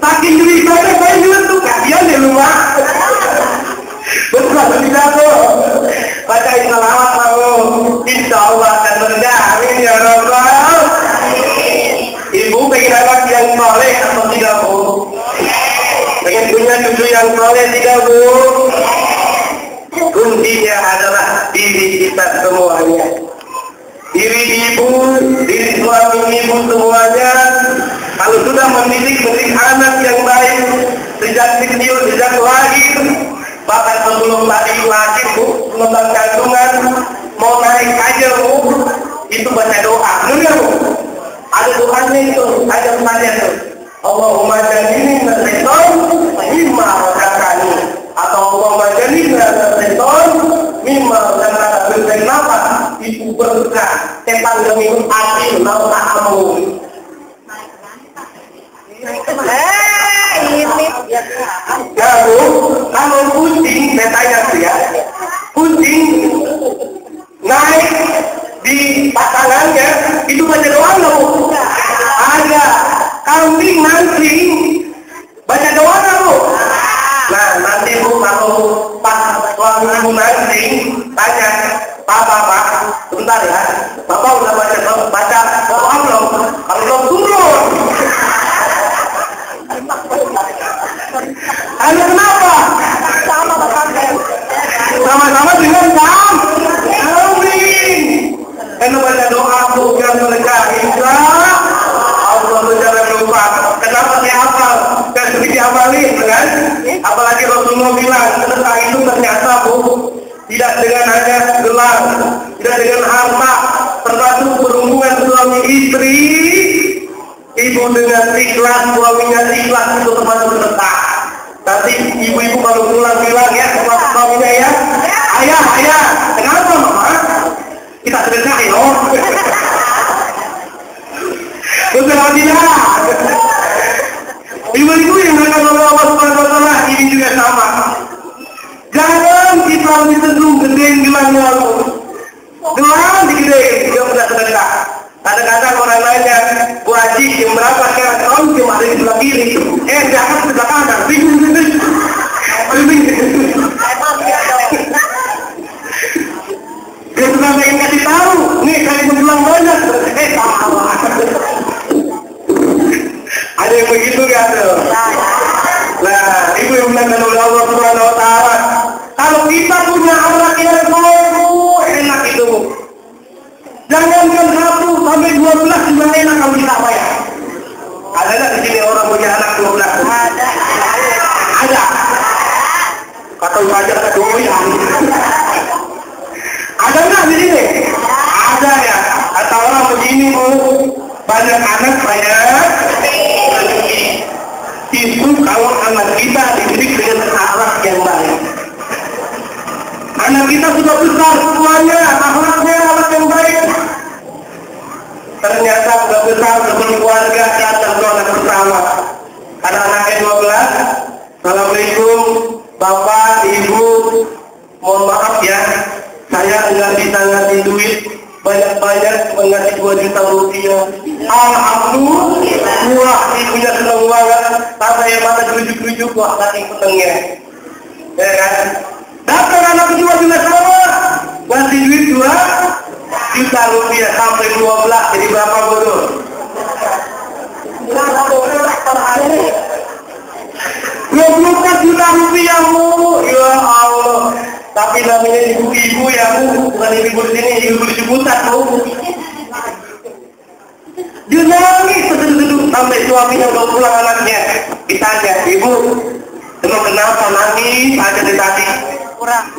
Saking ceritanya bayi juga tuh kasihan di rumah. Betul tidak tuh. Baca salawat lalu, insya Allah akan berkah. Amin ya Rabbal. Ibu pengen anak yang soleh atau tidak bu? Pengen punya cucu yang soleh tidak bu? Kuncinya adalah diri kita semuanya. Diri ibu, diri suami ibu semuanya. Kalau sudah mendidik anak yang baik sejak kecil, sejak lahir, bahkan sebelum lahir bu, sebelum kandungan, mau naik aja bu, itu baca doa. Benar bu? Ada doanya itu, ada doanya itu. Allahumma jannibna syaitan mimma razaqtani, atau Allahumma jannibna syaitan mimma razaqtani. Kenapa? Itu berkah. Setan demi adil lau ta'amu. Ya bu, kalau kucing, saya tanya tuh ya, kucing naik di pasangannya, itu baca doa nggak bu? Ada. Kambing mancing, baca doa nggak bu? Nah nanti bu, kalau pas suami ibu mancing, tanya, Pak, sebentar ya, Bapak udah baca doa belum? Kalau belum turun. Anda kenapa? Sama-sama dengan kambing. Anda baca doa bukan mereka insya Allah berjalan lupa. Kenapa saya hafal? Dan sedikit hafalin, kan? Apalagi Rasulullah bilang, sedekah itu ternyata bu, tidak dengan hanya gelar, tidak dengan harta, termasuk berhubungan suami istri. Ibu dengan ikhlas, suaminya ikhlas itu termasuk sedekah. Nanti ibu-ibu kalau pulang bilang ya sama suaminya ya, ayah, kenapa mama? Kita sedekah ya. Betul tidak? Ibu-ibu yang akan Allah Subhanahu wa Ta'ala ini juga sama. Jangan kita diseduh gedein gelangnya lalu. Gelang digedein, dia sudah sedekah. Kadang-kadang orang lainnya, Bu Haji, jam berapa sekarang? Tahun cuma ada di sebelah kiri. Jangan sebelah kanan. Bingung. Dia sudah pengen kasih tahu. Nih, kali menjelang banyak. Salah. Ada yang begitu kan? Nah, ibu yang bilang oleh Allah Subhanahu wa Ta'ala, kalau kita punya anak yang soleh, enak itu bu. Jangankan 1 sampai 12 juga enak kalau kita bayar. Ada nggak di sini orang punya anak 12? Ada. Kata saja kedoyan. Ada nggak di sini? Ada ya. Atau orang begini bu, banyak anak banyak. Itu kalau anak kita dididik dengan akhlak yang baik. Anak kita sudah besar semuanya, akhlaknya akhlak yang baik. Ternyata sudah besar berkeluarga datang ke anak pertama. Karena anaknya 12. Assalamualaikum, Bapak, Ibu. Mohon maaf ya, saya nggak bisa ngasih duit banyak-banyak, mengasih 2 juta rupiah. Alhamdulillah, wah ibunya senang banget. Sampai yang mata gerujuk-gerujuk, wah saking senengnya. Ya kan? Datang anak kedua juga sama, ngasih duit 2 juta rupiah sampai 12, jadi berapa bodoh? 24 juta rupiah bu, ya Allah. Tapi namanya ibu-ibu ya bu, bukan ibu di sini, ibu di Ciputat bu. Dia nangis sedih-sedih sampai suaminya udah pulang anaknya. Ditanya, ibu, kenapa nangis aja di tadi?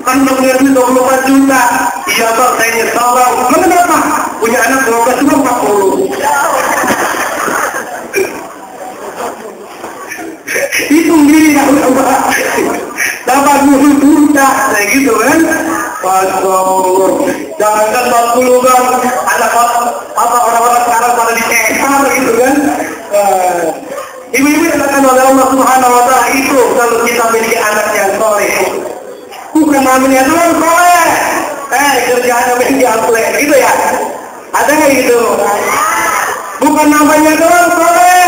Kan udah punya duit 24 juta. Iya bang, saya nyesel bang. Kenapa? Punya anak 12 juga 40. hitung diri dapat 10 juta kayak gitu kan. Jangankan 40 bang, ada apa orang-orang sekarang pada dicekar gitu kan. Ibu-ibu yang akan oleh Allah Subhanahu Wa Taala itu kalau kita memiliki anak yang soleh, bukan namanya doang soleh, kerjaannya menjadi atlet gitu ya. Ada nggak gitu? Bukan namanya doang soleh,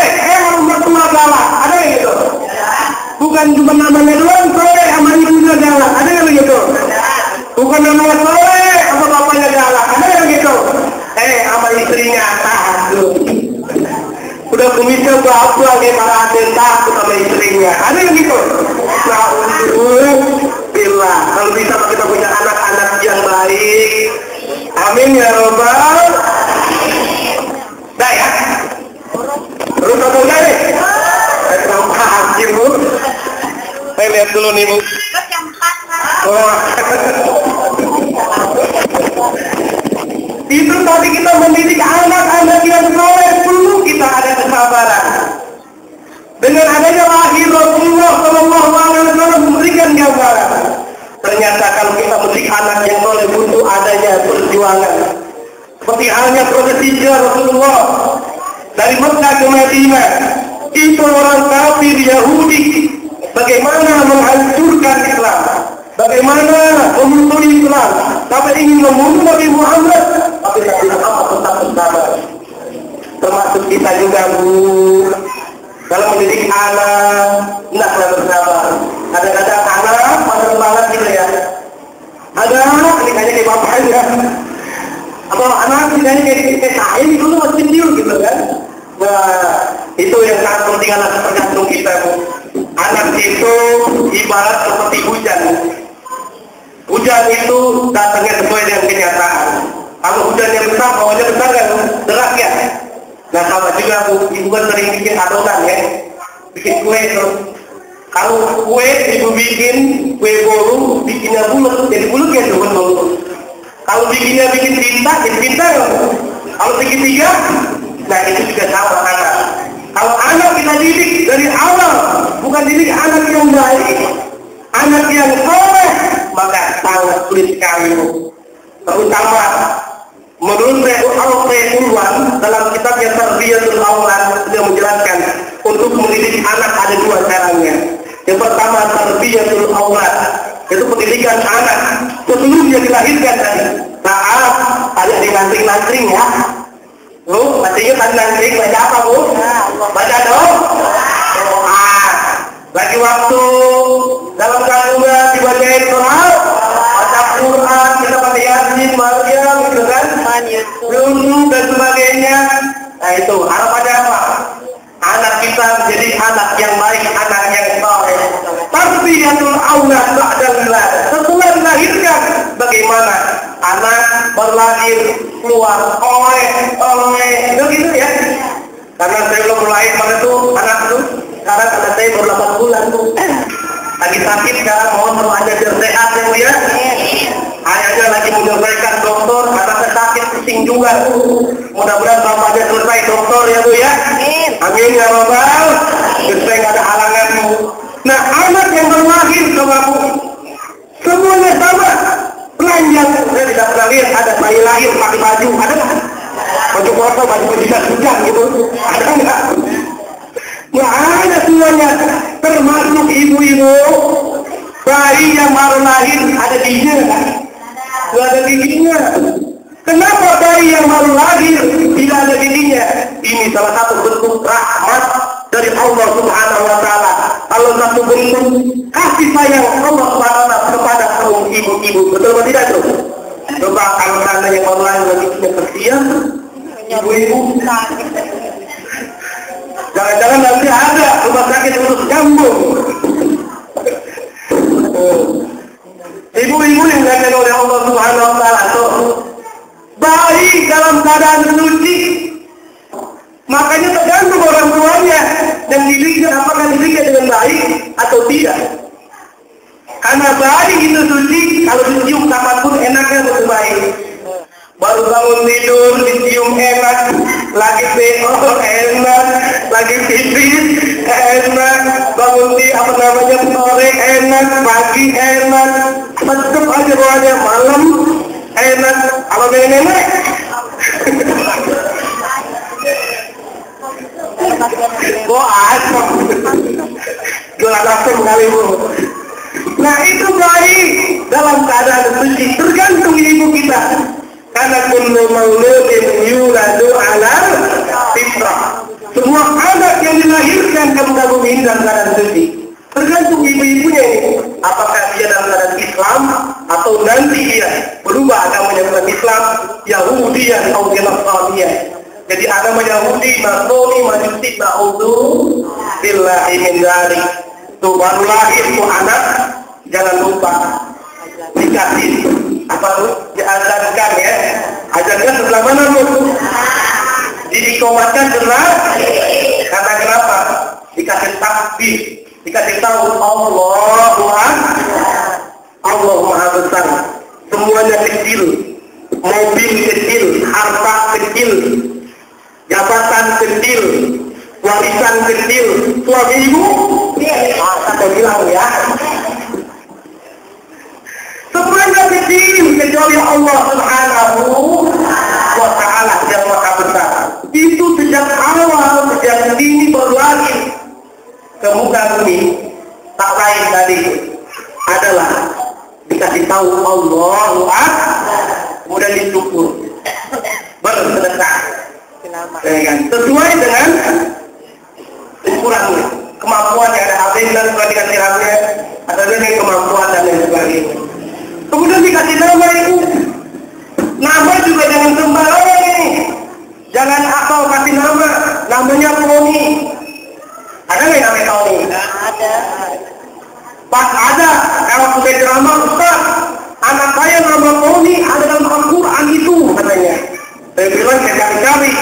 mertua galak, ada nggak gitu? Bukan cuma namanya doang soleh, sama ibunya galak, ada nggak begitu? Bukan namanya soleh, apa bapaknya galak, ada nggak begitu? Sama istrinya takut. Udah kumisnya bapak kayak para aden takut sama istrinya, ada yang gitu? Nah, bila kalau bisa kita punya anak-anak yang baik, amin ya robbal. Dah ya, terus apa udah deh? Hakim bu, saya lihat dulu nih bu. Itu tadi kita mendidik anak-anak yang soleh, perlu kita ada kesabaran. Dengan adanya lahir Rasulullah Sallallahu Alaihi Wasallam memberikan gambaran. Ternyata kalau kita mendidik anak yang soleh butuh adanya perjuangan. Seperti halnya proses hijrah Rasulullah dari Mekah ke Madinah. Itu orang kafir Yahudi bagaimana menghancurkan Islam, bagaimana memusuhi Islam, sampai ingin membunuh Nabi Muhammad, tapi Nabi Muhammad tetap bersabar. Termasuk kita juga bu, dalam mendidik anak, hendaklah bersabar. Kadang-kadang anak pada semangat gitu ya. Ada anak ini kayaknya kayak bapaknya, atau anak ini kayaknya kayak saya ini dulu masih kecil gitu kan. Nah, itu yang sangat penting anak tergantung kita bu. Anak itu ibarat seperti hujan. Hujan itu datangnya sesuai dengan kenyataan. Kalau hujannya besar, bawahnya besar kan, deras ya. Nah sama juga bu, ibu kan sering bikin adonan ya, bikin kue terus. Kalau kue ibu bikin kue bolu, bikinnya bulat, jadi bulat ya bukan bolu. Kalau bikinnya bikin tinta, jadi tinta ya. Kalau bikin tiga, nah itu juga sama anak. Kalau anak kita didik dari awal, bukan didik anak yang baik, anak yang soleh, maka sangat sulit sekali. Terutama menurut Al-Qur'an dalam kitabnya Tarbiyatul Aulad sudah menjelaskan untuk mendidik anak ada dua caranya. Yang pertama Tarbiyatul Aulad, itu pendidikan anak sebelum dia dilahirkan tadi. Maaf, ada di nantring-nantring ya. Bu, maksudnya tadi nantring baca apa bu? Baca dong. Lagi waktu dalam kandungan dibacain Quran, baca Quran, kita pakai Yasin, Maryam, gitu kan? Dulu dan sebagainya. Nah itu harapannya apa? Anak kita menjadi anak yang baik, anak yang soleh. Tarbiyatul aulad ba'dallah. Setelah dilahirkan, bagaimana anak berlahir keluar oleh begitu ya? Karena saya belum lahir pada itu anak itu. Sekarang anak saya baru 8 bulan tuh. Lagi sakit sekarang, mohon doanya biar sehat ya bu ya. Ayahnya lagi menyelesaikan dokter, anaknya sakit pusing juga. Mudah-mudahan bapaknya selesai dokter ya bu ya. Amin ya robbal. Supaya nggak ada halangan bu. Nah anak yang berlahir sama bu, semuanya sama. Belanja, saya tidak pernah lihat ada bayi lahir pakai baju, ada nggak? Baju kotor, baju hujan gitu, ada nggak? Nggak ada semuanya, termasuk ibu-ibu. Bayi yang baru lahir ada giginya, nggak ada giginya. Kenapa bayi yang baru lahir tidak ada giginya? Ini salah satu bentuk rahmat dari Allah Subhanahu Wa Taala. Allah satu bentuk kasih sayang Allah Subhanahu Wa Taala kepada kaum ibu-ibu. Betul atau tidak tuh? Coba kalau anda yang online lagi punya kesian, ibu-ibu, jangan-jangan nanti ada rumah sakit urus jambung. Ibu-ibu yang diajarkan oleh Allah Subhanahu Wa Taala tuh bayi dalam keadaan suci, makanya tergantung orang tuanya dan didiknya apakah didiknya dengan baik atau tidak. Karena bayi itu suci, kalau dicium kapanpun enaknya lebih baik. Baru bangun tidur dicium enak, lagi BO enak, lagi pipis enak, bangun di sore enak, pagi enak, tetep aja bawaannya malam enak. Apa nenek? Asam. Jualan asam kali bu. Nah itu baik dalam keadaan suci, tergantung ibu kita. Karena kullu mauludin yuladu ala fitrah. Semua anak yang dilahirkan ke muka bumi dalam keadaan suci. Tergantung ibu-ibunya ini. Apakah dia dalam keadaan Islam atau nanti dia berubah agamanya bukan Islam, Yahudi atau Nasrani. Jadi agama Yahudi, Nasrani, Majusi, na'udzu billahi min dzalik. Tuh baru lahir tuh anak, jangan lupa dikasih apa tuh diajarkan ya. Ajarkan sebelah mana tuh? Dikomatkan sebelah. Karena kenapa? Dikasih takbir, dikasih tahu Allahu Akbar, Allah Maha Besar. Semuanya kecil, mobil kecil, harta kecil, jabatan kecil, warisan kecil, suami ibu, saya bilang ya, semuanya kecil kecuali Allah Subhanahu wa Ta'ala yang Maha Besar. Itu sejak awal, sejak dini berlari ke muka bumi, tak lain tadi adalah dikasih tahu Allahu Akbar, kemudian disyukur, bersedekah. Sesuai dengan ukurannya, kemampuan yang ada habis dan sudah dikasih habis, ada dengan kemampuan dan lain sebagainya. Kemudian dikasih nama itu, nama juga jangan sembarangan ini, jangan asal kasih nama, namanya Tony. Ada nggak namanya Tony? Ada. Pas ada, kalau sudah ceramah Ustaz, anak saya nama Tony ada dalam Al-Quran itu katanya. Saya bilang saya cari-cari.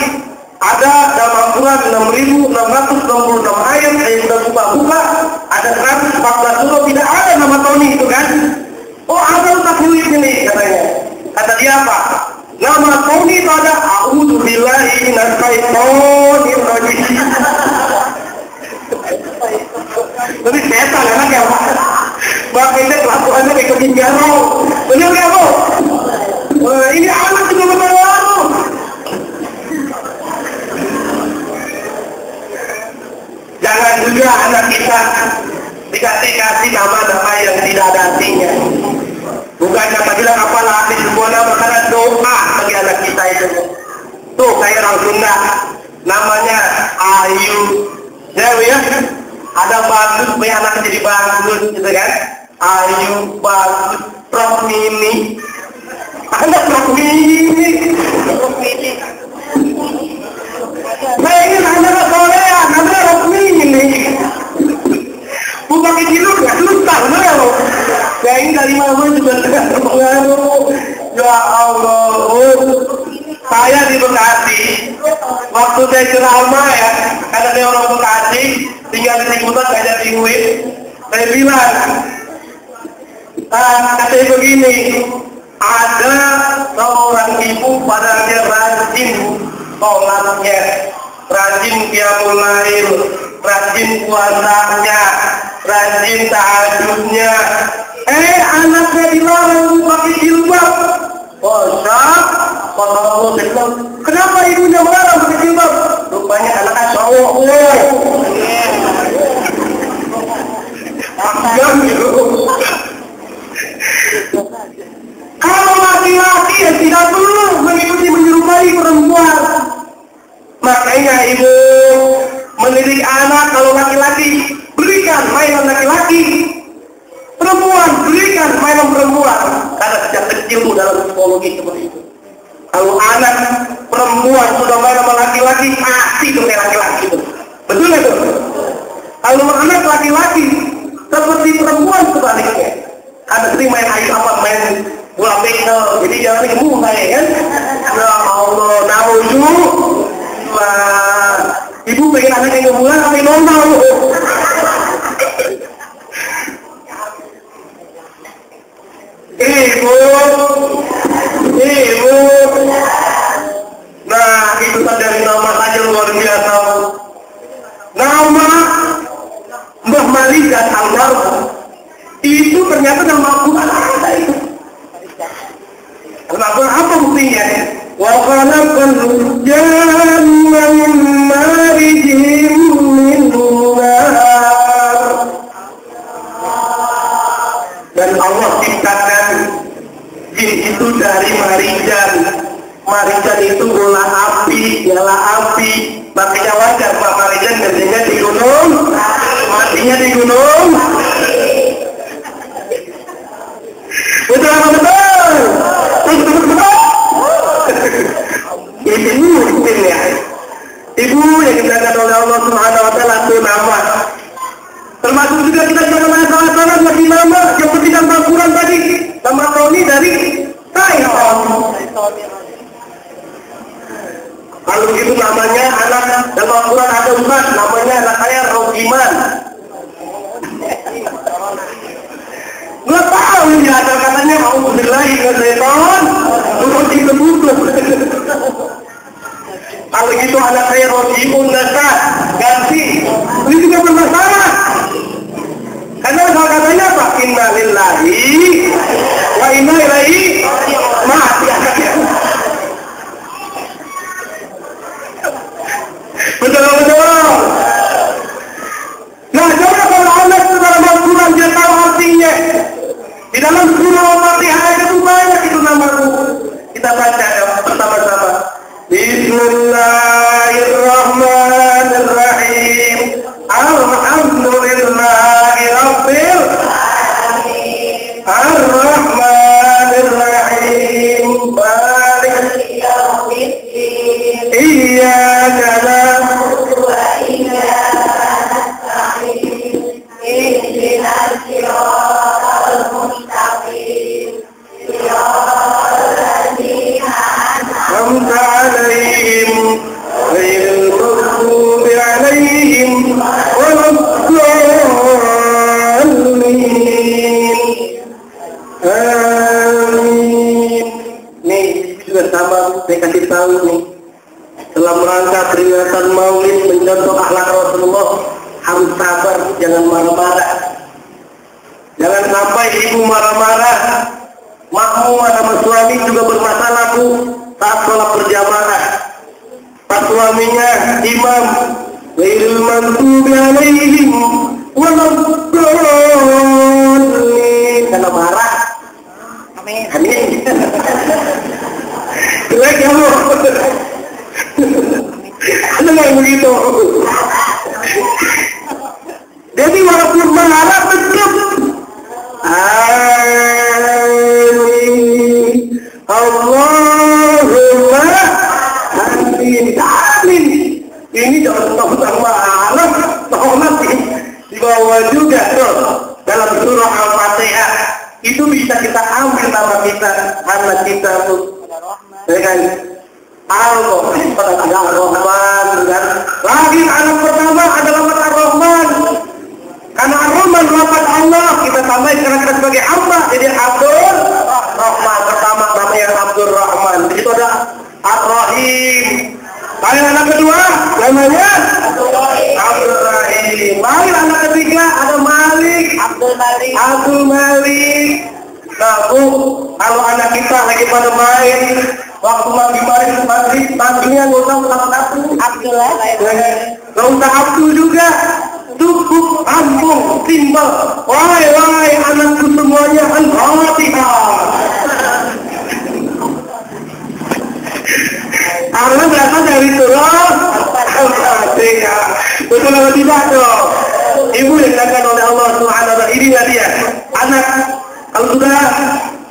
Ada dalam Al-Quran 6.666 ayat, saya sudah buka-buka, ada 114 surah, tidak ada nama Tony itu kan? Oh ada Ustaz Hulis ini katanya. Kata dia apa? Nama Tony itu ada A'udzu billahi minasyaitonir rajim. Tapi setan enak ya Pak. Maka ini kelakuannya kayak ketinggalan. Benar nggak Bu? Ini anak juga benar. Jangan juga anak kita dikasih nama-nama yang tidak ada artinya. Bukan kata bilang apalah arti sebuah nama, karena doa bagi anak kita itu. Tuh kayak orang Sunda, namanya Ayu. Ya, ada bagus, punya anak jadi bagus, gitu kan? Ayu, bagus, Prof Mini. Ada Prof Mini. Saya ingin anak Korea, namanya Prof Mini. Bukan kecil ya, susah, bener ya lo? Saya ingin dari mana juga tidak terpengaruh. Ya Allah, saya di Bekasi, waktu saya ceramah ya, karena saya orang Bekasi, tinggal di Ciputat, saya jadi UIN, saya bilang, katanya begini, ada seorang ibu padahal dia rajin sholatnya, rajin qiyamul lail, rajin puasanya, rajin tahajudnya. Anaknya dilarang pakai jilbab. Kalau bilang, kenapa ibunya melarang pakai jilbab? Rupanya anaknya cowok. Kalau laki-laki ya tidak perlu mengikuti menyerupai perempuan. Makanya ibu mendidik anak, kalau laki-laki berikan mainan laki-laki, perempuan berikan mainan perempuan. Karena sejak kecil dalam psikologi seperti itu. Kalau anak perempuan sudah main sama laki-laki, pasti itu laki-laki itu. Betul itu? Kalau anak laki-laki seperti perempuan sebaliknya. Ada sering main air apa, main bola bekel, jadi jangan gemuk kayak kan? Ya Allah, wah, ibu pengen anak yang gemukan tapi normal. Ibu. Nah, itu dari nama saja luar biasa. Nama buktinya. Wa khalaqal janna min marijin min nar. Dan Allah ciptakan jin itu dari marijan. Marijan itu bola api, nyala api. Makanya wajar Pak Marijan kerjanya di gunung, matinya di gunung. Betul apa betul? Betul. Ibu mungkin ya. Ibu yang diberikan oleh Allah Subhanahu Wa Taala itu nama. Termasuk juga kita jangan salah-salah lagi nama yang penting Al-Quran tadi. Nama Tony dari Taiwan. Kalau begitu namanya anak dalam Al-Quran ada Ustaz, namanya anak saya Rogiman. Nggak tahu ini ada katanya mau berlahi ke setan, terus dikebutuh. Kalau gitu anak saya Rogimun Nasa ganti, ini juga bermasalah. Karena salah katanya apa? Inna lillahi wa inna ilaihi mati anaknya. Betul-betul. Nah, coba kalau anak itu dalam Al-Quran dia tahu artinya. Di dalam surah Al-Fatihah itu banyak itu namaku. Kita baca ya bersama-sama. Bismillahirrahmanirrahim. Alhamdulillahi rabbil alamin. Ar-Rahmanirrahim. Maliki yaumiddin. Iyyaka na'budu wa iyyaka nasta'in. Ihdinas siratal mustaqim. Siratal ladzina an'amta 'alaihim ghairil maghdubi 'alaihim waladdallin. Amin. Nih juga sama saya kasih tahu nih. Dalam rangka peringatan Maulid mencontoh akhlak Rasulullah, harus sabar, jangan marah-marah. Jangan sampai ibu marah-marah. Makmum sama suami juga bermasalah Bu saat sholat berjamaah. Pas suaminya imam, ghairil maghdubi 'alaihim waladdallin, karena marah. Amin. Amin. Jelek kamu. Ada nggak begitu? Jadi walaupun marah tetap amin. Allahumma amin. Amin. Ini jangan tahu marah, tolong di bawah juga tuh dalam surah Al-Fatihah. Itu bisa kita ambil nama kita, anak kita tuh, ya kan? Al-Rahman, ada Ar-Rahman, kan? Lagi anak pertama adalah Ar-Rahman. Karena Ar-Rahman lafaz Allah, kita tambahin karena kita sebagai hamba, jadi Abdul Rahman. Pertama namanya Abdul Rahman. Di situ ada Ar-Rahim. Lalu anak kedua namanya Abdul Rahim. Lalu anak ketiga ada Malik. Abdul Malik. Nah Bu, kalau anak kita lagi pada main, waktu maghrib panggilnya nggak usah satu Abdullah, nggak usah Abdul juga, cukup ambung, timbal. Wahai anakku semuanya, Al-Fatihah. Karena berasal dari surah Al-Fatihah. Betul atau tidak dong? Ibu yang dikatakan oleh Allah Subhanahu wa Ta'ala, inilah dia anak. Kalau sudah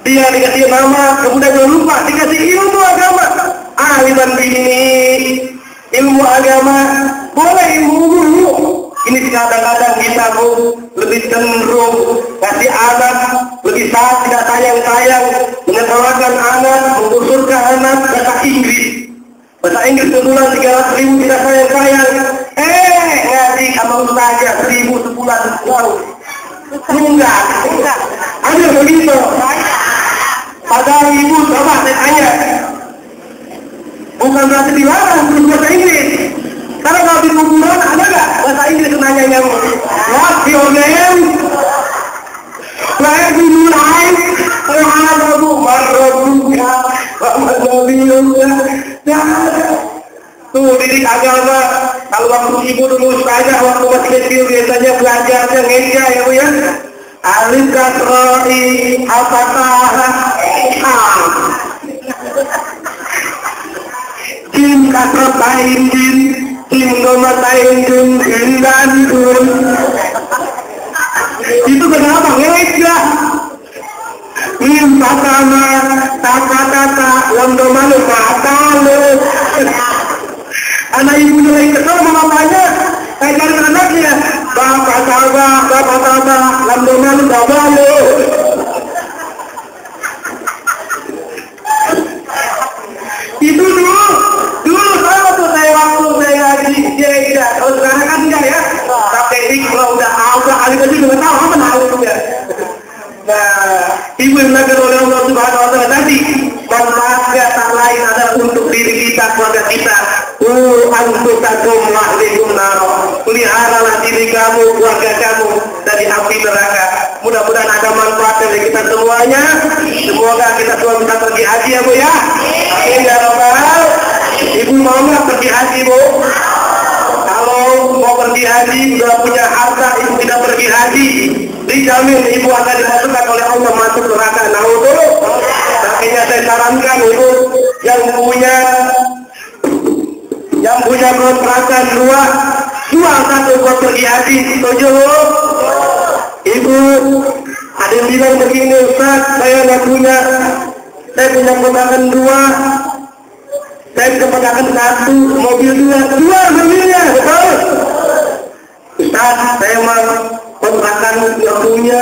dia dikasih nama, kemudian jangan lupa dikasih ilmu agama. Aliman bini, ilmu agama, boleh ilmu dulu. Ini kadang-kadang kita lebih cenderung kasih anak, lebih tidak sayang-sayang, menyekolahkan anak, mengusurkan anak, bahasa Inggris. Bahasa Inggris sebulan 300.000 kita sayang-sayang. Ngaji sama ustazah 1.000 sebulan. Wow. Enggak. Ada begitu. Padahal ibu coba saya tanya. Bukan berarti dilarang terus bahasa Inggris. Karena kalau di kuburan ada nggak bahasa Inggris nanya yang what's your name? Where do you live? Marhabu, marhabu, Tuh didik agama, kalau waktu ibu dulu saja waktu masih kecil biasanya belajarnya ngeja ya Bu ya. Alif kasroi al-fatahah jim kasrotain jim domatain jim dan dun. Itu kenapa ngeja? Mim patama tata lamdo malu matalu. Anak ibu mulai kesal sama bapaknya, ajarin anaknya, bapak taba, lamdoman babalu. Itu dulu sama tuh saya waktu saya ngaji gereja. Kalau sekarang kan enggak ya, tapi ini kalau udah ahli aja juga tahu apa namanya. Nah, ibu yang belajar oleh Allah Subhanahu Wa Taala tadi, berlaga tak lain adalah untuk diri kita, keluarga kita. Anfusakum wahlikum naro. Peliharalah diri kamu, keluarga kamu dari api neraka. Mudah-mudahan ada manfaat dari kita semuanya. Semoga kita semua bisa pergi haji ya Bu ya. Amin ya Rabbal. Ibu mau nggak pergi haji Bu? Kalau mau pergi haji, sudah punya harta, ibu tidak pergi haji, dijamin ibu akan dimasukkan oleh Allah masuk neraka. Nah itu, makanya saya sarankan ibu yang punya kontrakan jual satu buat pergi haji. Setuju? Ibu, ada yang bilang begini, Ustaz, saya punya kontrakan 2, saya kontrakan 1, mobil 2, jual mobilnya, betul? Ustaz, saya mah kontrakan nggak punya,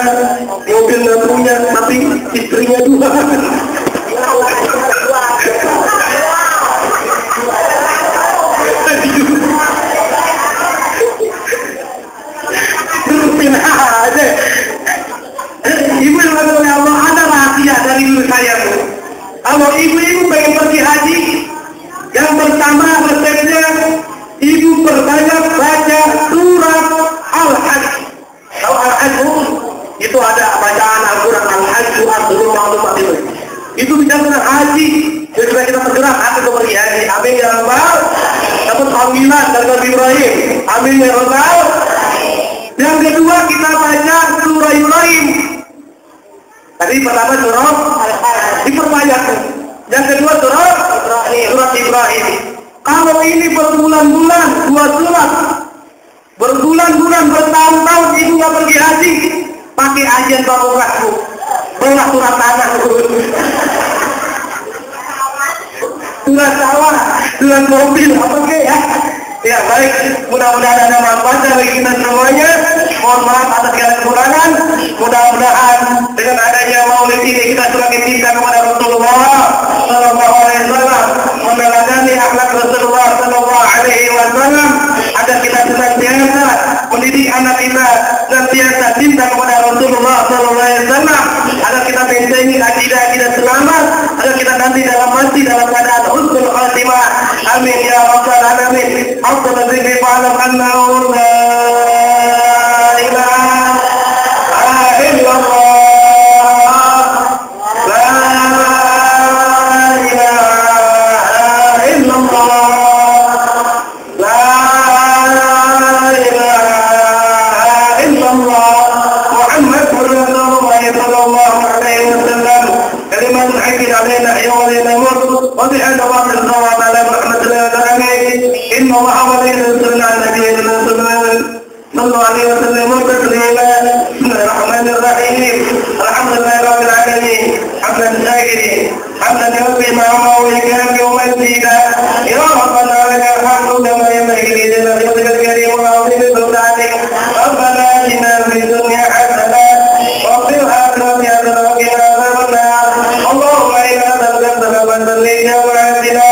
mobil nggak punya, tapi istrinya 2. Aja. Ibu yang oleh Allah ada rahasia dari diri saya Bu. Kalau ibu-ibu pengen pergi haji, yang pertama resepnya ibu perbanyak baca surat Al-Hajj. Tahu Al-Hajj Bu? Itu ada bacaan Al-Quran Al-Hajj Abdul Ma'lumah itu bisa tentang haji. Jadi kita tergerak hati untuk pergi haji. Amin ya Rabbal. Dapat panggilan dari Nabi Ibrahim. Amin ya Rabbal. Yang kedua kita baca surah Ibrahim. Tadi pertama surah diperbanyak. Yang kedua surah Ibrahim. Kalau ini berbulan-bulan 2 surat, berbulan-bulan bertahun-tahun ibu nggak pergi haji, pakai ajian bawa surat tanah, surat sawah, surat mobil, apa ya? Ya baik, mudah-mudahan ada manfaat bagi kita semuanya. Mohon maaf atas segala kekurangan. Mudah-mudahan dengan adanya maulid ini kita semakin cinta kepada Rasulullah Sallallahu Alaihi Wasallam, meneladani akhlak Rasulullah Sallallahu Alaihi Wasallam, agar kita senantiasa mendidik anak kita senantiasa cinta kepada Rasulullah Sallallahu Alaihi Wasallam, agar kita mencintai akidah kita selamat, agar kita nanti mati dalam keadaan husnul khatimah. Amin ya rabbal alamin. أفضل الذكر فاعلم أنه لا إله إلا الله لا إله إلا الله لا إله إلا الله محمد رسول الله صلى الله عليه وسلم كلمة حكي علينا يوم نموت وبحد الله الصواب على رحمة الله إن الله ولينا على النبي صلى الله عليه وسلم تسليما. بسم الله الرحمن الرحيم. الحمد لله رب العالمين حمدا شاكرين حمدا يوفي نعمه ويكافئ مزيدا. يا ربنا لك الحمد كما ينبغي لجلالك الكريم وعظيم سلطانك. ربنا آتنا في الدنيا حسنة وفي الآخرة حسنة وقنا عذاب النار. اللهم إنا نسألك رحمة لجوارحنا.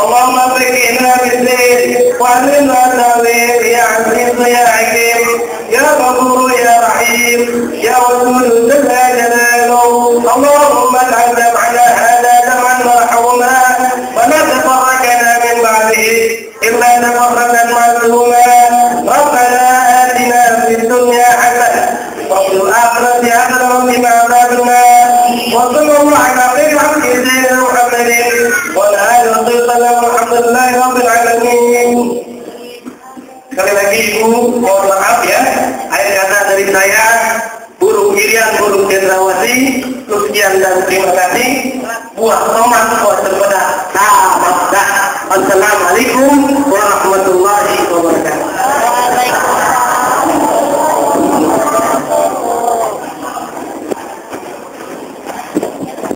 اللهم فقهنا بالدين وعلمنا التأويل يا عزيز يا حكيم يا غفور يا رحيم يا ودود جل جلاله. اللهم اجعل جمعنا هذا جمعا مرحوما Sekali lagi Ibu, mohon maaf ya. Akhir kata dari saya, burung Irian, burung Cendrawasih, sekian dan terima kasih. Buah tomat, buah cempedak. Assalamualaikum warahmatullahi wabarakatuh.